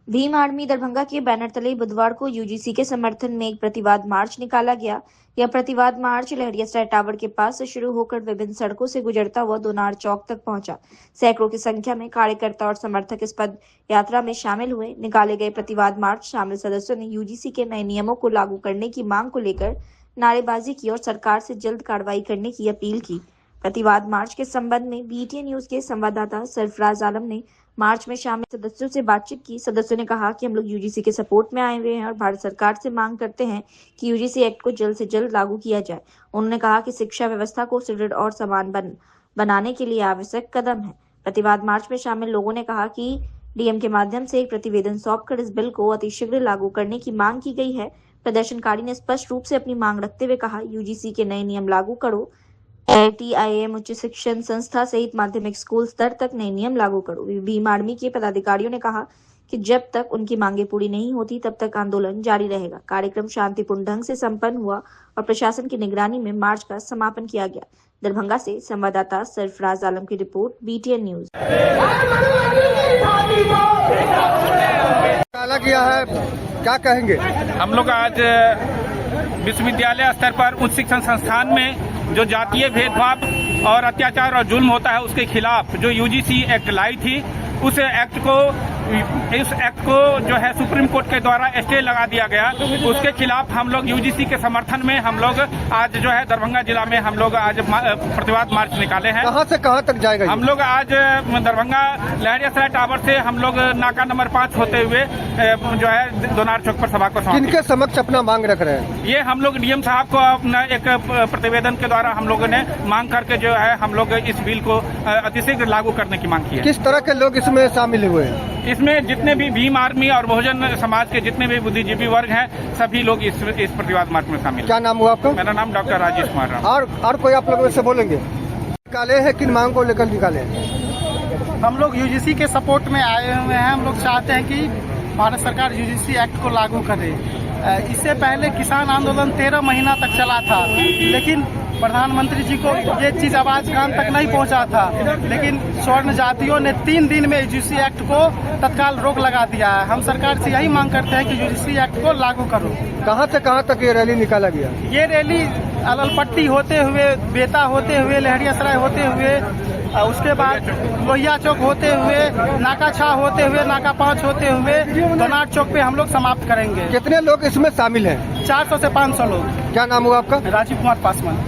Bhim army Darbhanga के banner तले बुधवार को यूजीसी के समर्थन में एक प्रतिवाद मार्च निकाला गया। यह प्रतिवाद मार्च लहरियासराय टावर के पास से शुरू होकर विभिन्न सड़कों से गुजरता हुआ दोनार चौक तक पहुंचा। सैकड़ों की संख्या में कार्यकर्ता और समर्थक इस पद यात्रा में शामिल हुए। निकाले गए प्रतिवाद मार्च शामिल सदस्यों ने यूजीसी के नए नियमों को लागू करने की मांग को लेकर नारेबाजी की और सरकार से जल्द कार्रवाई करने की अपील की। प्रतिवाद मार्च के संबंध में बीटीएन न्यूज के संवाददाता सरफराज आलम ने मार्च में शामिल सदस्यों से बातचीत की। सदस्यों ने कहा कि हम लोग यूजीसी के सपोर्ट में आए हुए हैं और भारत सरकार से मांग करते हैं कि यूजीसी एक्ट को जल्द से जल्द लागू किया जाए। उन्होंने कहा कि शिक्षा व्यवस्था को सुदृढ़ और समान बनाने के लिए आवश्यक कदम है। प्रतिवाद मार्च में शामिल लोगों ने कहा कि डीएम के माध्यम से एक प्रतिवेदन सौंपकर इस बिल को अतिशीघ्र लागू करने की मांग की गई है। प्रदर्शनकारी ने स्पष्ट रूप से अपनी मांग रखते हुए कहा, यूजीसी के नए नियम लागू करो। आईआईटी, आईआईएम, उच्च शिक्षण संस्था सहित माध्यमिक स्कूल स्तर तक नए नियम लागू करो। भीम आर्मी के पदाधिकारियों ने कहा कि जब तक उनकी मांगे पूरी नहीं होती तब तक आंदोलन जारी रहेगा। कार्यक्रम शांतिपूर्ण ढंग से संपन्न हुआ और प्रशासन की निगरानी में मार्च का समापन किया गया। दरभंगा से संवाददाता सरफराज आलम की रिपोर्ट, बीटीएन न्यूज। किया है, क्या कहेंगे? हम लोग आज विश्वविद्यालय स्तर पर उच्च शिक्षण संस्थान में जो जातीय भेदभाव और अत्याचार और जुल्म होता है उसके खिलाफ जो यूजीसी एक्ट लाई थी, उस एक्ट को जो है सुप्रीम कोर्ट के द्वारा स्टे लगा दिया गया। उसके खिलाफ हम लोग यूजीसी के समर्थन में हम लोग आज जो है दरभंगा जिला में हम लोग आज प्रतिवाद मार्च निकाले हैं। कहां से कहां तक जाएगा? हम लोग आज दरभंगा लहरियासराय टावर से हम लोग नाका नंबर 5 होते हुए जो है दोनार चौक पर सभा को किनके समक्ष अपना मांग रख रहे हैं? ये हम लोग डीएम साहब को अपना एक प्रतिवेदन के द्वारा हम लोगों ने मांग करके जो है हम लोग इस बिल को अतिशीघ्र लागू करने की मांग की है। किस तरह के लोग इसमें शामिल हुए हैं? इसमें जितने भी भीम आर्मी और बहुजन समाज के जितने भी बुद्धिजीवी वर्ग हैं, सभी लोग इस प्रतिवाद मार्च में शामिल। क्या नाम हुआ आपका? मेरा नाम डॉक्टर राजेश कुमार राम। और कोई आप लोगों से बोलेंगे? निकाले हैं, किन मांग को लेकर निकाले हैं? हम लोग यूजीसी के सपोर्ट में आए हुए हैं। हम लोग चाहते हैं कि भारत सरकार यूजीसी एक्ट को लागू करे। इससे पहले किसान आंदोलन 13 महीना तक चला था, लेकिन प्रधानमंत्री जी को ये चीज आवाज कान तक नहीं पहुंचा था। लेकिन स्वर्ण जातियों ने 3 दिन में यूजीसी एक्ट को तत्काल रोक लगा दिया है। हम सरकार से यही मांग करते हैं कि यूजीसी एक्ट को लागू करो। कहां से कहां तक ये रैली निकाला गया? ये रैली अललपट्टी होते हुए, बेता होते हुए, लहरियासराय होते हुए, उसके बाद लोहिया चौक होते हुए, नाका 6 होते हुए, नाका 5 होते हुए दोनार चौक पे हम लोग समाप्त करेंगे। कितने लोग इसमें शामिल हैं? 400 से 500 लोग। क्या नाम हुआ आपका? राजीव कुमार पासवान।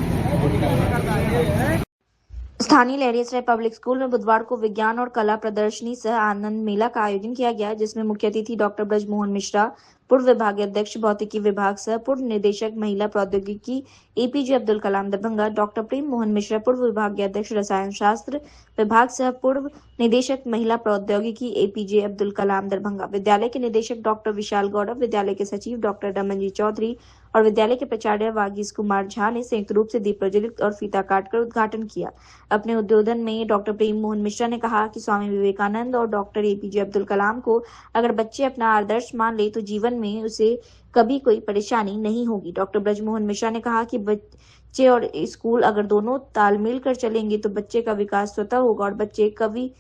स्थानीय लहरियासराय पब्लिक स्कूल में बुधवार को विज्ञान और कला प्रदर्शनी सह आनंद मेला का आयोजन किया गया, जिसमें मुख्य अतिथि डॉक्टर ब्रजमोहन मिश्रा, पूर्व विभागीय अध्यक्ष भौतिकी विभाग सह पूर्व निदेशक महिला प्रौद्योगिकी एपीजे अब्दुल कलाम दरभंगा, डॉक्टर प्रेम मोहन मिश्रा, पूर्व विभागीय अध्यक्ष रसायन शास्त्र विभाग सह पूर्व निदेशक महिला प्रौद्योगिकी एपीजे अब्दुल कलाम दरभंगा, विद्यालय के निदेशक डॉक्टर विशाल गौरव, विद्यालय के सचिव डॉक्टर रमनजी चौधरी और विद्यालय के प्राचार्य वागीश कुमार झा ने संयुक्त रूप से दीप प्रज्वलित और फीता काटकर उद्घाटन किया। अपने उद्बोधन में डॉक्टर प्रेम मोहन मिश्रा ने कहा कि स्वामी विवेकानंद और डॉक्टर एपीजे अब्दुल कलाम को अगर बच्चे अपना आदर्श मान ले तो जीवन में उसे कभी कोई परेशानी नहीं होगी। डॉक्टर ब्रजमोहन मिश्रा ने कहा कि बच्चे और स्कूल अगर दोनों तालमेल कर चलेंगे तो बच्चे का विकास स्वतः होगा और बच्चे कभी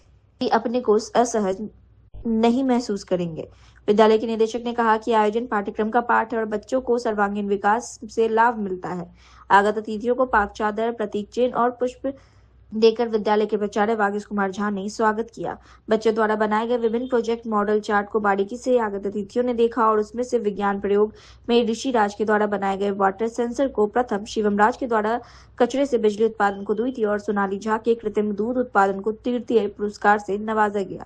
अपने को असहज नहीं महसूस करेंगे। विद्यालय के निदेशक ने कहा कि आयोजन पाठ्यक्रम का पाठ है और बच्चों को सर्वांगीण विकास से लाभ मिलता है। आगत अतिथियों को पाक चादर, प्रतीक चिन्ह और पुष्प देकर विद्यालय के प्राचार्य वागीश कुमार झा ने स्वागत किया। बच्चों द्वारा बनाए गए विभिन्न प्रोजेक्ट मॉडल चार्ट को बारीकी से आगत अतिथियों ने देखा और उसमें से विज्ञान प्रयोग में ऋषि राज के द्वारा बनाए गए वाटर सेंसर को प्रथम, शिवम राज के द्वारा कचरे से बिजली उत्पादन को द्वितीय और सोनाली झा के कृत्रिम दूध उत्पादन को तृतीय पुरस्कार से नवाजा गया।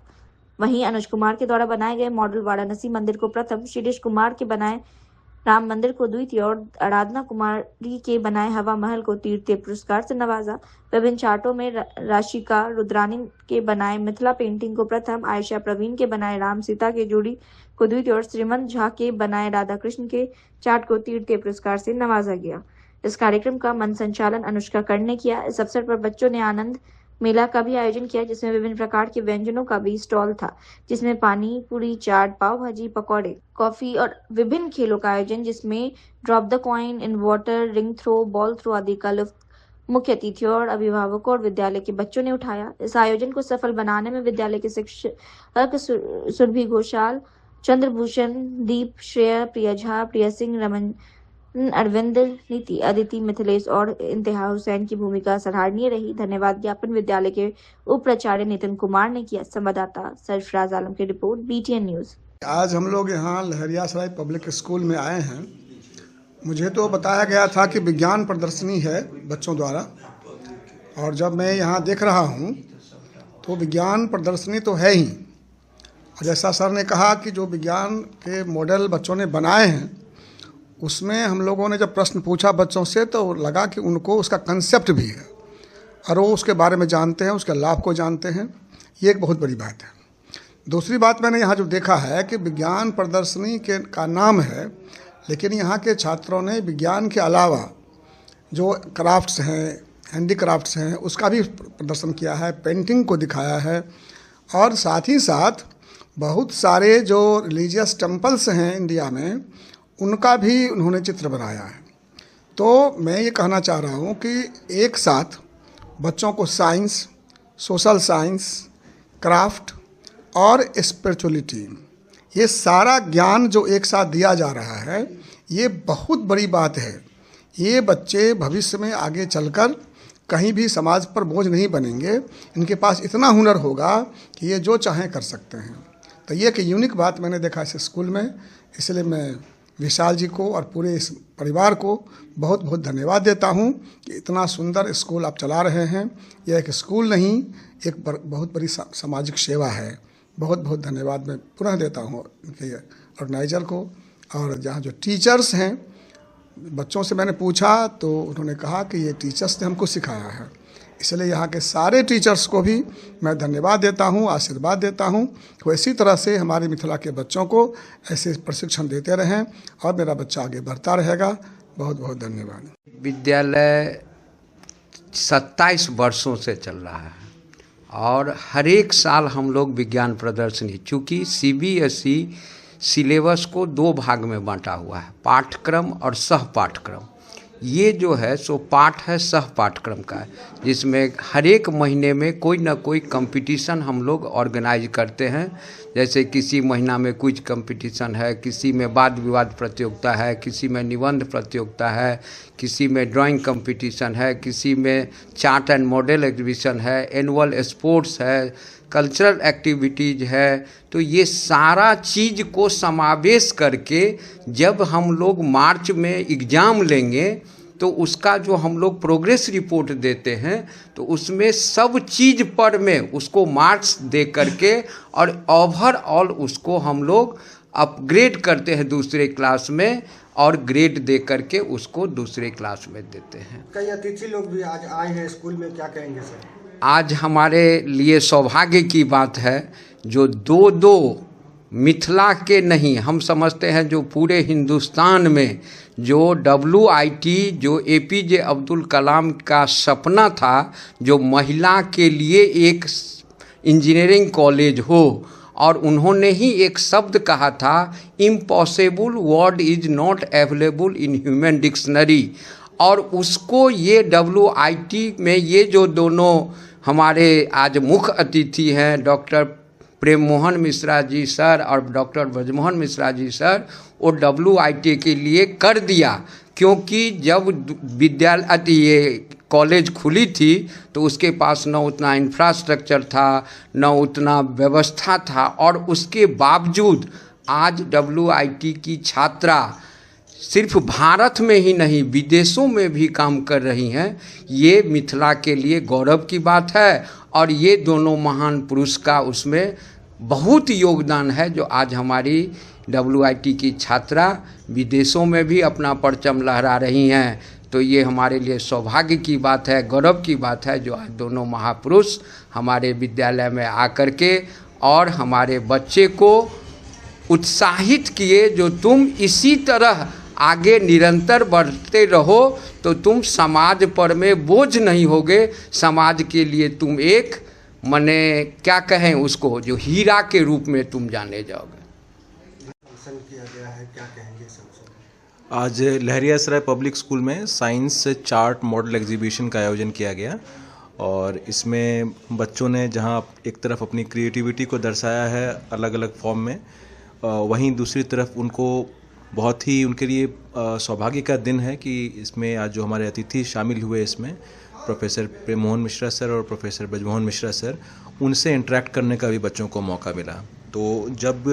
वहीं अनुज कुमार के द्वारा बनाए गए मॉडल वाराणसी मंदिर को प्रथम, शिरीष कुमार के बनाए राम मंदिर को द्वितीय और आराधना कुमारी के बनाए हवा महल को तृतीय पुरस्कार से नवाजा। विभिन्न चार्टों में राशिका रुद्रानी के बनाए मिथिला पेंटिंग को प्रथम, आयशा प्रवीण के बनाए राम सीता के जोड़ी को द्वितीय और श्रीमंत झा के बनाए राधा कृष्ण के चार्ट को तृतीय पुरस्कार से नवाजा गया। इस कार्यक्रम का मंच संचालन अनुष्का कर्ण ने किया। इस अवसर पर बच्चों ने आनंद मेला का भी आयोजन किया, जिसमें विभिन्न प्रकार के व्यंजनों का भी स्टॉल था, जिसमें पानी पूरी, चाट, पाव भाजी, पकौड़े, कॉफी और विभिन्न खेलों का आयोजन, जिसमें drop the coin in water, ring throw, ball throw आदि का लुत्फ मुख्य अतिथियों और अभिभावकों और विद्यालय के बच्चों ने उठाया। इस आयोजन को सफल बनाने में विद्यालय के शिक्षक सुरभि घोषाल, चंद्रभूषण, दीप, श्रेया, प्रिया झा, प्रिया सिंह, रमन, अरविंद, नीति, अदिति, मिथिलेश और इंतहा हुसैन की भूमिका सराहनीय रही। धन्यवाद ज्ञापन विद्यालय के उप प्राचार्य नितिन कुमार ने किया। संवाददाता सरफराज आलम की रिपोर्ट, BTN न्यूज। आज हम लोग यहाँ लहरियासराय पब्लिक स्कूल में आए हैं। मुझे तो बताया गया था कि विज्ञान प्रदर्शनी है बच्चों द्वारा, और जब मैं यहाँ देख रहा हूँ तो विज्ञान प्रदर्शनी तो है ही। जैसा सर ने कहा कि जो विज्ञान के मॉडल बच्चों ने बनाए हैं, उसमें हम लोगों ने जब प्रश्न पूछा बच्चों से तो लगा कि उनको उसका कंसेप्ट भी है और वो उसके बारे में जानते हैं, उसके लाभ को जानते हैं। ये एक बहुत बड़ी बात है। दूसरी बात मैंने यहाँ जो देखा है कि विज्ञान प्रदर्शनी का नाम है, लेकिन यहाँ के छात्रों ने विज्ञान के अलावा जो क्राफ्ट्स हैं, हैंडीक्राफ्ट्स हैं, उसका भी प्रदर्शन किया है, पेंटिंग को दिखाया है, और साथ ही साथ बहुत सारे जो रिलीजियस टेम्पल्स हैं इंडिया में, उनका भी उन्होंने चित्र बनाया है। तो मैं ये कहना चाह रहा हूँ कि एक साथ बच्चों को साइंस, सोशल साइंस, क्राफ्ट और स्पिरिचुअलिटी, ये सारा ज्ञान जो एक साथ दिया जा रहा है, ये बहुत बड़ी बात है। ये बच्चे भविष्य में आगे चलकर कहीं भी समाज पर बोझ नहीं बनेंगे। इनके पास इतना हुनर होगा कि ये जो चाहें कर सकते हैं। तो ये एक यूनिक बात मैंने देखा इस स्कूल में, इसलिए मैं विशाल जी को और पूरे इस परिवार को बहुत बहुत धन्यवाद देता हूँ कि इतना सुंदर स्कूल आप चला रहे हैं। यह एक स्कूल नहीं, एक बहुत बड़ी सामाजिक सेवा है। बहुत बहुत धन्यवाद मैं पुनः देता हूँ इनके ऑर्गेनाइजर को। और जहाँ जो टीचर्स हैं, बच्चों से मैंने पूछा तो उन्होंने कहा कि ये टीचर्स ने हमको सिखाया है, इसलिए यहाँ के सारे टीचर्स को भी मैं धन्यवाद देता हूँ, आशीर्वाद देता हूँ। तो इसी तरह से हमारे मिथिला के बच्चों को ऐसे प्रशिक्षण देते रहें और मेरा बच्चा आगे बढ़ता रहेगा। बहुत बहुत धन्यवाद। विद्यालय 27 वर्षों से चल रहा है और हर एक साल हम लोग विज्ञान प्रदर्शनी, चूँकि CBSE सिलेबस को 2 भाग में बांटा हुआ है, पाठ्यक्रम और सह पाठ्यक्रम। ये जो है सो पाठ है सह पाठ्यक्रम का, जिसमें हर एक महीने में कोई ना कोई कंपटीशन हम लोग ऑर्गेनाइज करते हैं। जैसे किसी महीना में क्विज कंपटीशन है, किसी में वाद विवाद प्रतियोगिता है, किसी में निबंध प्रतियोगिता है, किसी में ड्राइंग कंपटीशन है, किसी में चार्ट एंड मॉडल एग्जीबिशन है, एनुअल स्पोर्ट्स है, कल्चरल एक्टिविटीज़ है। तो ये सारा चीज़ को समावेश करके जब हम लोग मार्च में एग्ज़ाम लेंगे तो उसका जो हम लोग प्रोग्रेस रिपोर्ट देते हैं तो उसमें सब चीज़ पर में उसको मार्क्स दे करके और ओवरऑल उसको हम लोग अपग्रेड करते हैं दूसरे क्लास में, और ग्रेड दे करके उसको दूसरे क्लास में देते हैं। कई अतिथि लोग भी आज आए हैं स्कूल में, क्या कहेंगे सर? आज हमारे लिए सौभाग्य की बात है जो दो मिथिला के नहीं, हम समझते हैं जो पूरे हिंदुस्तान में जो WIT, जो APJ अब्दुल कलाम का सपना था, जो महिला के लिए एक इंजीनियरिंग कॉलेज हो, और उन्होंने ही एक शब्द कहा था, impossible word is not available in human dictionary. और उसको ये WIT में ये जो दोनों हमारे आज मुख्य अतिथि हैं, डॉक्टर प्रेम मोहन मिश्रा जी सर और डॉक्टर ब्रजमोहन मिश्रा जी सर, वो WIT के लिए कर दिया। क्योंकि जब विद्यालय ये कॉलेज खुली थी तो उसके पास न उतना इंफ्रास्ट्रक्चर था, न उतना व्यवस्था था, और उसके बावजूद आज WIT की छात्रा सिर्फ भारत में ही नहीं विदेशों में भी काम कर रही हैं। ये मिथिला के लिए गौरव की बात है, और ये दोनों महान पुरुष का उसमें बहुत योगदान है, जो आज हमारी WIT की छात्रा विदेशों में भी अपना परचम लहरा रही हैं। तो ये हमारे लिए सौभाग्य की बात है, गौरव की बात है, जो आज दोनों महापुरुष हमारे विद्यालय में आकर के और हमारे बच्चे को उत्साहित किए, जो तुम इसी तरह आगे निरंतर बढ़ते रहो तो तुम समाज पर में बोझ नहीं होगे, समाज के लिए तुम एक मने क्या कहें उसको, जो हीरा के रूप में तुम जाने जाओगे। किया गया है, क्या कहेंगे सबसे? आज लहरियासराय पब्लिक स्कूल में साइंस चार्ट मॉडल एग्जीबिशन का आयोजन किया गया, और इसमें बच्चों ने जहां एक तरफ अपनी क्रिएटिविटी को दर्शाया है अलग अलग फॉर्म में, वहीं दूसरी तरफ उनको बहुत ही उनके लिए सौभाग्य का दिन है कि इसमें आज जो हमारे अतिथि शामिल हुए इसमें प्रोफेसर प्रेम मोहन मिश्रा सर और प्रोफेसर ब्रजमोहन मिश्रा सर, उनसे इंटरेक्ट करने का भी बच्चों को मौका मिला। तो जब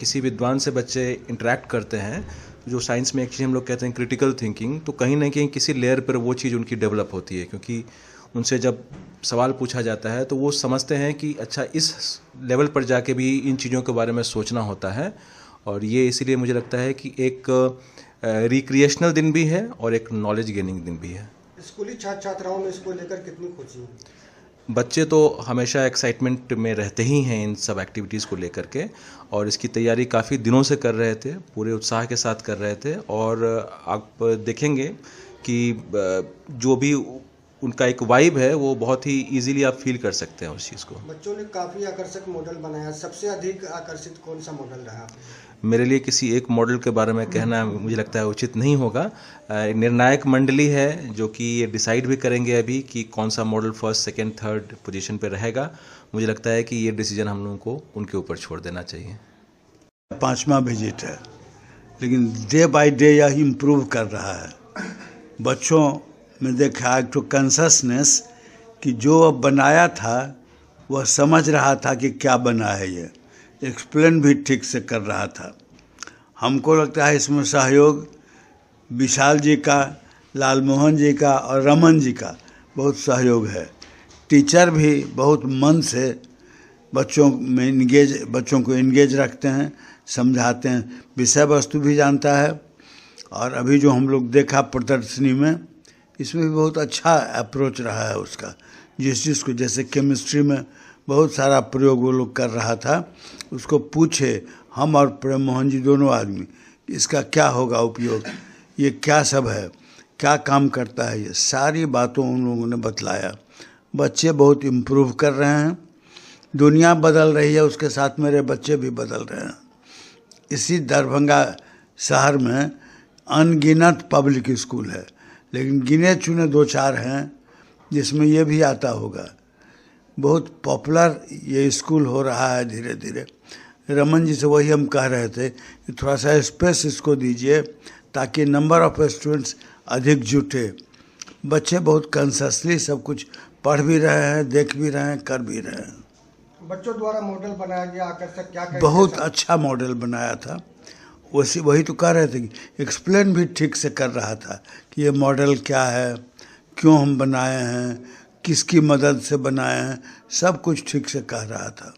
किसी विद्वान से बच्चे इंटरेक्ट करते हैं, जो साइंस में एक चीज़ हम लोग कहते हैं क्रिटिकल थिंकिंग, तो कहीं ना कहीं किसी लेयर पर वो चीज़ उनकी डेवलप होती है, क्योंकि उनसे जब सवाल पूछा जाता है तो वो समझते हैं कि अच्छा इस लेवल पर जाके भी इन चीज़ों के बारे में सोचना होता है। और ये इसीलिए मुझे लगता है कि एक रिक्रिएशनल दिन भी है और एक नॉलेज गेनिंग दिन भी है। स्कूली छात्र छात्राओं में इसको लेकर कितनी खुशी है? बच्चे तो हमेशा एक्साइटमेंट में रहते ही हैं इन सब एक्टिविटीज़ को लेकर के, और इसकी तैयारी काफ़ी दिनों से कर रहे थे, पूरे उत्साह के साथ कर रहे थे। और आप देखेंगे कि जो भी उनका एक वाइब है वो बहुत ही इजीली आप फील कर सकते हैं उस चीज़ को। बच्चों ने काफ़ी आकर्षक मॉडल बनाया, सबसे अधिक आकर्षित कौन सा मॉडल रहा? मेरे लिए किसी एक मॉडल के बारे में कहना मुझे लगता है उचित नहीं होगा। निर्णायक मंडली है जो कि ये डिसाइड भी करेंगे अभी कि कौन सा model first, second, third position पे रहेगा। मुझे लगता है कि ये डिसीजन हम लोगों को उनके ऊपर छोड़ देना चाहिए। 5वां विजिट है, लेकिन डे बाय डे यह इम्प्रूव कर रहा है। बच्चों में देखा एक तो कॉन्शसनेस कि जो अब बनाया था वह समझ रहा था कि क्या बना है, ये एक्सप्लेन भी ठीक से कर रहा था। हमको लगता है इसमें सहयोग विशाल जी का, लालमोहन जी का और रमन जी का बहुत सहयोग है। टीचर भी बहुत मन से बच्चों को इंगेज रखते हैं, समझाते हैं, विषय वस्तु भी जानता है। और अभी जो हम लोग देखा प्रदर्शनी में, इसमें भी बहुत अच्छा अप्रोच रहा है उसका। जिस चीज़ को, जैसे केमिस्ट्री में बहुत सारा प्रयोग वो लोग कर रहा था, उसको पूछे हम और प्रेम मोहन जी दोनों आदमी, इसका क्या होगा उपयोग, ये क्या सब है, क्या काम करता है, ये सारी बातों उन लोगों ने बतलाया। बच्चे बहुत इम्प्रूव कर रहे हैं, दुनिया बदल रही है, उसके साथ मेरे बच्चे भी बदल रहे हैं। इसी दरभंगा शहर में अनगिनत पब्लिक स्कूल है, लेकिन गिने चुने 2-4 हैं जिसमें ये भी आता होगा। बहुत पॉपुलर ये स्कूल हो रहा है धीरे धीरे। रमन जी से वही हम कह रहे थे कि थोड़ा सा स्पेस इसको दीजिए ताकि नंबर ऑफ स्टूडेंट्स अधिक जुटे। बच्चे बहुत कॉन्शसली सब कुछ पढ़ भी रहे हैं, देख भी रहे हैं, कर भी रहे हैं। बच्चों द्वारा मॉडल बनाया गया आकर्षक, क्या बहुत अच्छा मॉडल बनाया था। वही तो कह रहे थे कि एक्सप्लेन भी ठीक से कर रहा था कि ये मॉडल क्या है, क्यों हम बनाए हैं, किसकी मदद से बनाए हैं, सब कुछ ठीक से कह रहा था।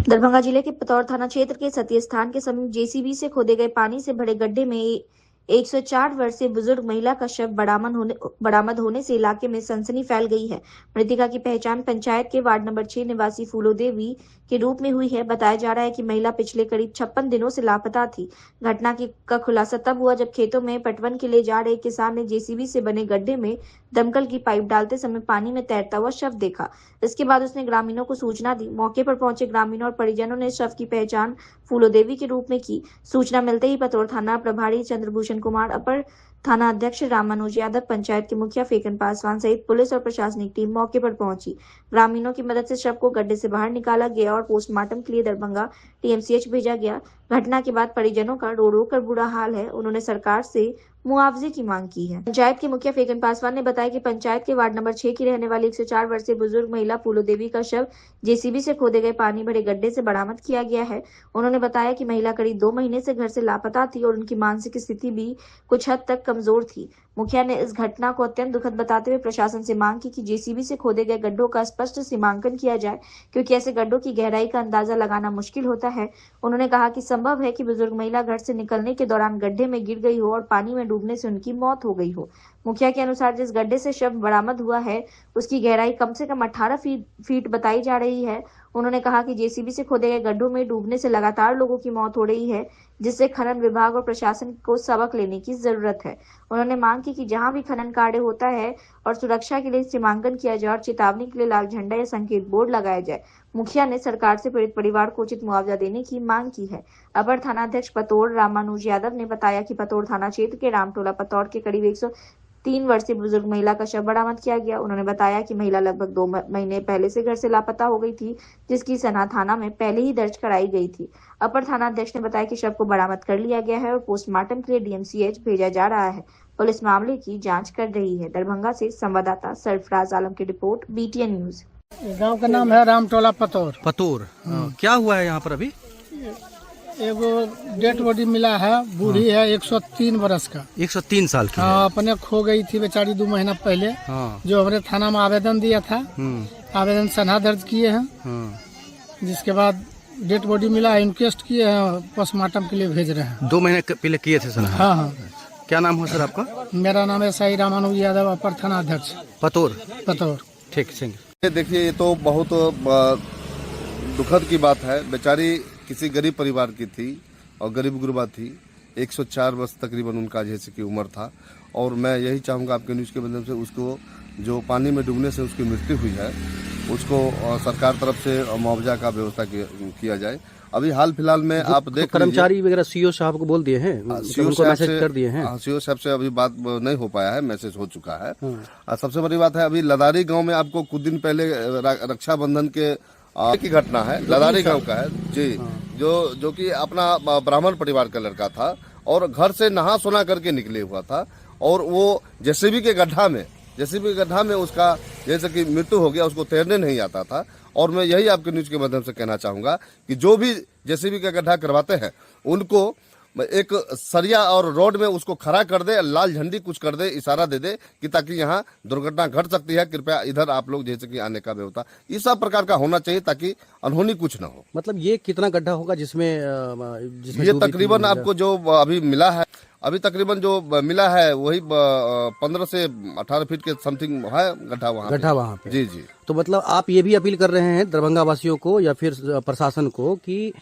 दरभंगा जिले के पतौर थाना क्षेत्र के सती स्थान के समीप जेसीबी से खोदे गए पानी से भरे गड्ढे में 104 वर्षीय बुजुर्ग महिला का शव बरामद होने से इलाके में सनसनी फैल गई है। मृतका की पहचान पंचायत के वार्ड नंबर 6 निवासी फूलो देवी के रूप में हुई है। बताया जा रहा है कि महिला पिछले करीब 56 दिनों से लापता थी। घटना का खुलासा तब हुआ जब खेतों में पटवन के लिए जा रहे किसान ने जेसीबी से बने गड्ढे में दमकल की पाइप डालते समय पानी में तैरता हुआ शव देखा। इसके बाद उसने ग्रामीणों को सूचना दी। मौके पर पहुंचे ग्रामीणों और परिजनों ने शव की पहचान फूलो देवी के रूप में की। सूचना मिलते ही पतौर थाना प्रभारी चंद्रभूषण कुमार, अपर थाना अध्यक्ष रामानुज यादव, पंचायत के मुखिया फेकन पासवान सहित पुलिस और प्रशासनिक टीम मौके पर पहुंची। ग्रामीणों की मदद से शव को गड्ढे से बाहर निकाला गया और पोस्टमार्टम के लिए दरभंगा टीएमसीएच भेजा गया। घटना के बाद परिजनों का रो रो कर बुरा हाल है। उन्होंने सरकार से मुआवजे की मांग की है। पंचायत के मुखिया फेकन पासवान ने बताया कि पंचायत के वार्ड नंबर 6 की रहने वाली 104 वर्षीय बुजुर्ग महिला फूलो देवी का शव जेसीबी से खोदे गए पानी भरे गड्ढे से बरामद किया गया है। उन्होंने बताया कि महिला करीब 2 महीने से घर से लापता थी और उनकी मानसिक स्थिति भी कुछ हद तक कमजोर थी। मुखिया ने इस घटना को अत्यंत दुखद बताते हुए प्रशासन से मांग की कि जेसीबी से खोदे गए गड्ढों का स्पष्ट सीमांकन किया जाए, क्योंकि ऐसे गड्ढों की गहराई का अंदाजा लगाना मुश्किल होता है। उन्होंने कहा कि संभव है कि बुजुर्ग महिला घर से निकलने के दौरान गड्ढे में गिर गई हो और पानी में डूबने से उनकी मौत हो गई हो। मुखिया के अनुसार जिस गड्ढे से शव बरामद हुआ है उसकी गहराई कम से कम 18 फीट बताई जा रही है। उन्होंने कहा कि जेसीबी से खोदे गए गड्ढों में डूबने से लगातार लोगों की मौत हो रही है, जिससे खनन विभाग और प्रशासन को सबक लेने की जरूरत है। उन्होंने मांग की कि जहां भी खनन कार्य होता है और सुरक्षा के लिए सीमांकन किया जाए और चेतावनी के लिए लाल झंडा या संकेत बोर्ड लगाया जाए। मुखिया ने सरकार से पीड़ित परिवार को उचित मुआवजा देने की मांग की है। अपर थानाध्यक्ष पतौर रामानुज यादव ने बताया कि पतौर थाना क्षेत्र के रामटोला पतौर के करीब 3 वर्षीय बुजुर्ग महिला का शव बरामद किया गया। उन्होंने बताया कि महिला लगभग 2 महीने पहले से घर से लापता हो गई थी, जिसकी सना थाना में पहले ही दर्ज कराई गई थी। अपर थानाध्यक्ष ने बताया कि शव को बरामद कर लिया गया है और पोस्टमार्टम के लिए डीएमसीएच भेजा जा रहा है। पुलिस मामले की जांच कर रही है। दरभंगा से संवाददाता सरफराज आलम की रिपोर्ट, BTN न्यूज। गांव का नाम है रामटोला पतोर। क्या हुआ है यहाँ पर अभी? एगो डेड बॉडी मिला है, बूढ़ी है, 103 बरस का, 103 साल की। हाँ, अपने खो गई थी बेचारी 2 महीना पहले। हाँ। जो हमारे थाना में आवेदन दिया था, आवेदन सनहा दर्ज किए हैं। जिसके बाद डेड बॉडी मिला, इंक्वेस्ट किए हैं, पोस्टमार्टम के लिए भेज रहे हैं। 2 महीने पहले किए थे सनहा? हाँ हाँ। क्या नाम हो सर आपका? मेरा नाम है साई रामानुज यादव, अपर थाना अध्यक्ष पतोर। ठीक सिंह। देखिए, ये तो बहुत दुखद की बात है। बेचारी किसी गरीब परिवार की थी और गरीब गुरबा थी। 104 वर्ष तकरीबन उनका जैसे की उम्र था। और मैं यही चाहूँगा आपके न्यूज़ के माध्यम से, उसको जो पानी में डूबने से उसकी मृत्यु हुई है, उसको सरकार तरफ से मुआवजा का व्यवस्था किया जाए। अभी हाल फिलहाल में आप देख कर्मचारी वगैरह सीओ साहब को बोल दिए हैं, उनको मैसेज कर दिए हैं। सीओ साहब से अभी बात नहीं हो पाया है, मैसेज हो चुका है। सबसे बड़ी बात है, अभी लदारी गांव में आपको कुछ दिन पहले रक्षाबंधन के की घटना है, लदारी गांव का है जी, जो कि अपना ब्राह्मण परिवार का लड़का था और घर से नहा सोना करके निकले हुआ था और वो जेसीबी के गड्ढा में उसका जैसे कि मृत्यु हो गया। उसको तैरने नहीं आता था। और मैं यही आपके न्यूज के माध्यम से कहना चाहूंगा कि जो भी जेसीबी का गड्ढा करवाते हैं, उनको एक सरिया और रोड में उसको खड़ा कर दे, लाल झंडी कुछ कर दे, इशारा दे दे कि ताकि यहाँ दुर्घटना घट सकती है, कृपया इधर आप लोग जैसे कि आने का व्यवस्था, इस सब प्रकार का होना चाहिए ताकि अनहोनी कुछ न हो। मतलब ये कितना गड्ढा होगा जिसमें ये तकरीबन आपको जो अभी मिला है, जो मिला है वही 15 से 18 फीट के समथिंग है गड्ढा वहाँ पे। जी। तो मतलब आप ये भी अपील कर रहे हैं दरभंगा वासियों को या फिर प्रशासन को कि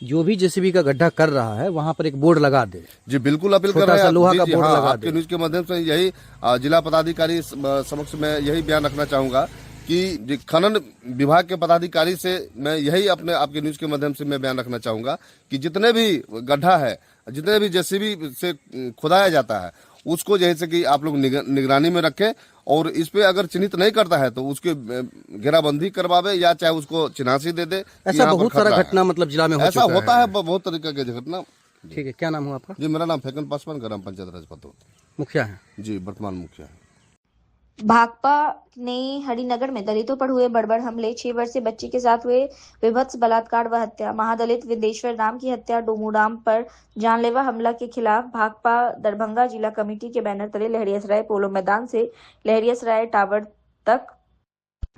जो भी जेसीबी का गड्ढा कर रहा है वहाँ पर एक बोर्ड लगा दे? जी बिल्कुल अपील कर रहे हैं। लोहा का बोर्ड लगा दे। आपके न्यूज के माध्यम से यही जिला पदाधिकारी समक्ष मैं यही बयान रखना चाहूंगा कि खनन विभाग के पदाधिकारी से मैं यही आपके न्यूज के माध्यम से मैं बयान रखना चाहूंगा कि जितने भी गड्ढा है, जितने भी जेसीबी से खुदाया जाता है, उसको जैसे कि आप लोग निगरानी में रखें और इस पे अगर चिन्हित नहीं करता है तो उसके घेराबंदी करवावे या चाहे उसको चिन्हासी दे दे। ऐसा बहुत सारा घटना मतलब जिला में ऐसा होता है, बहुत तरीके के घटना। ठीक है, क्या नाम है आपका? जी मेरा नाम फेकन पासवान, ग्राम पंचायत राजपतो मुखिया है जी, वर्तमान मुखिया है। भाकपा ने हरिनगर में दलितों पर हुए बर्बर हमले, 6 वर्षीय बच्ची के साथ हुए विभत्स बलात्कार व हत्या, महादलित विदेश्वर राम की हत्या, डोमूडाम पर जानलेवा हमला के खिलाफ भाकपा दरभंगा जिला कमेटी के बैनर तले लहरियासराय पोलो मैदान से लहरियासराय टावर तक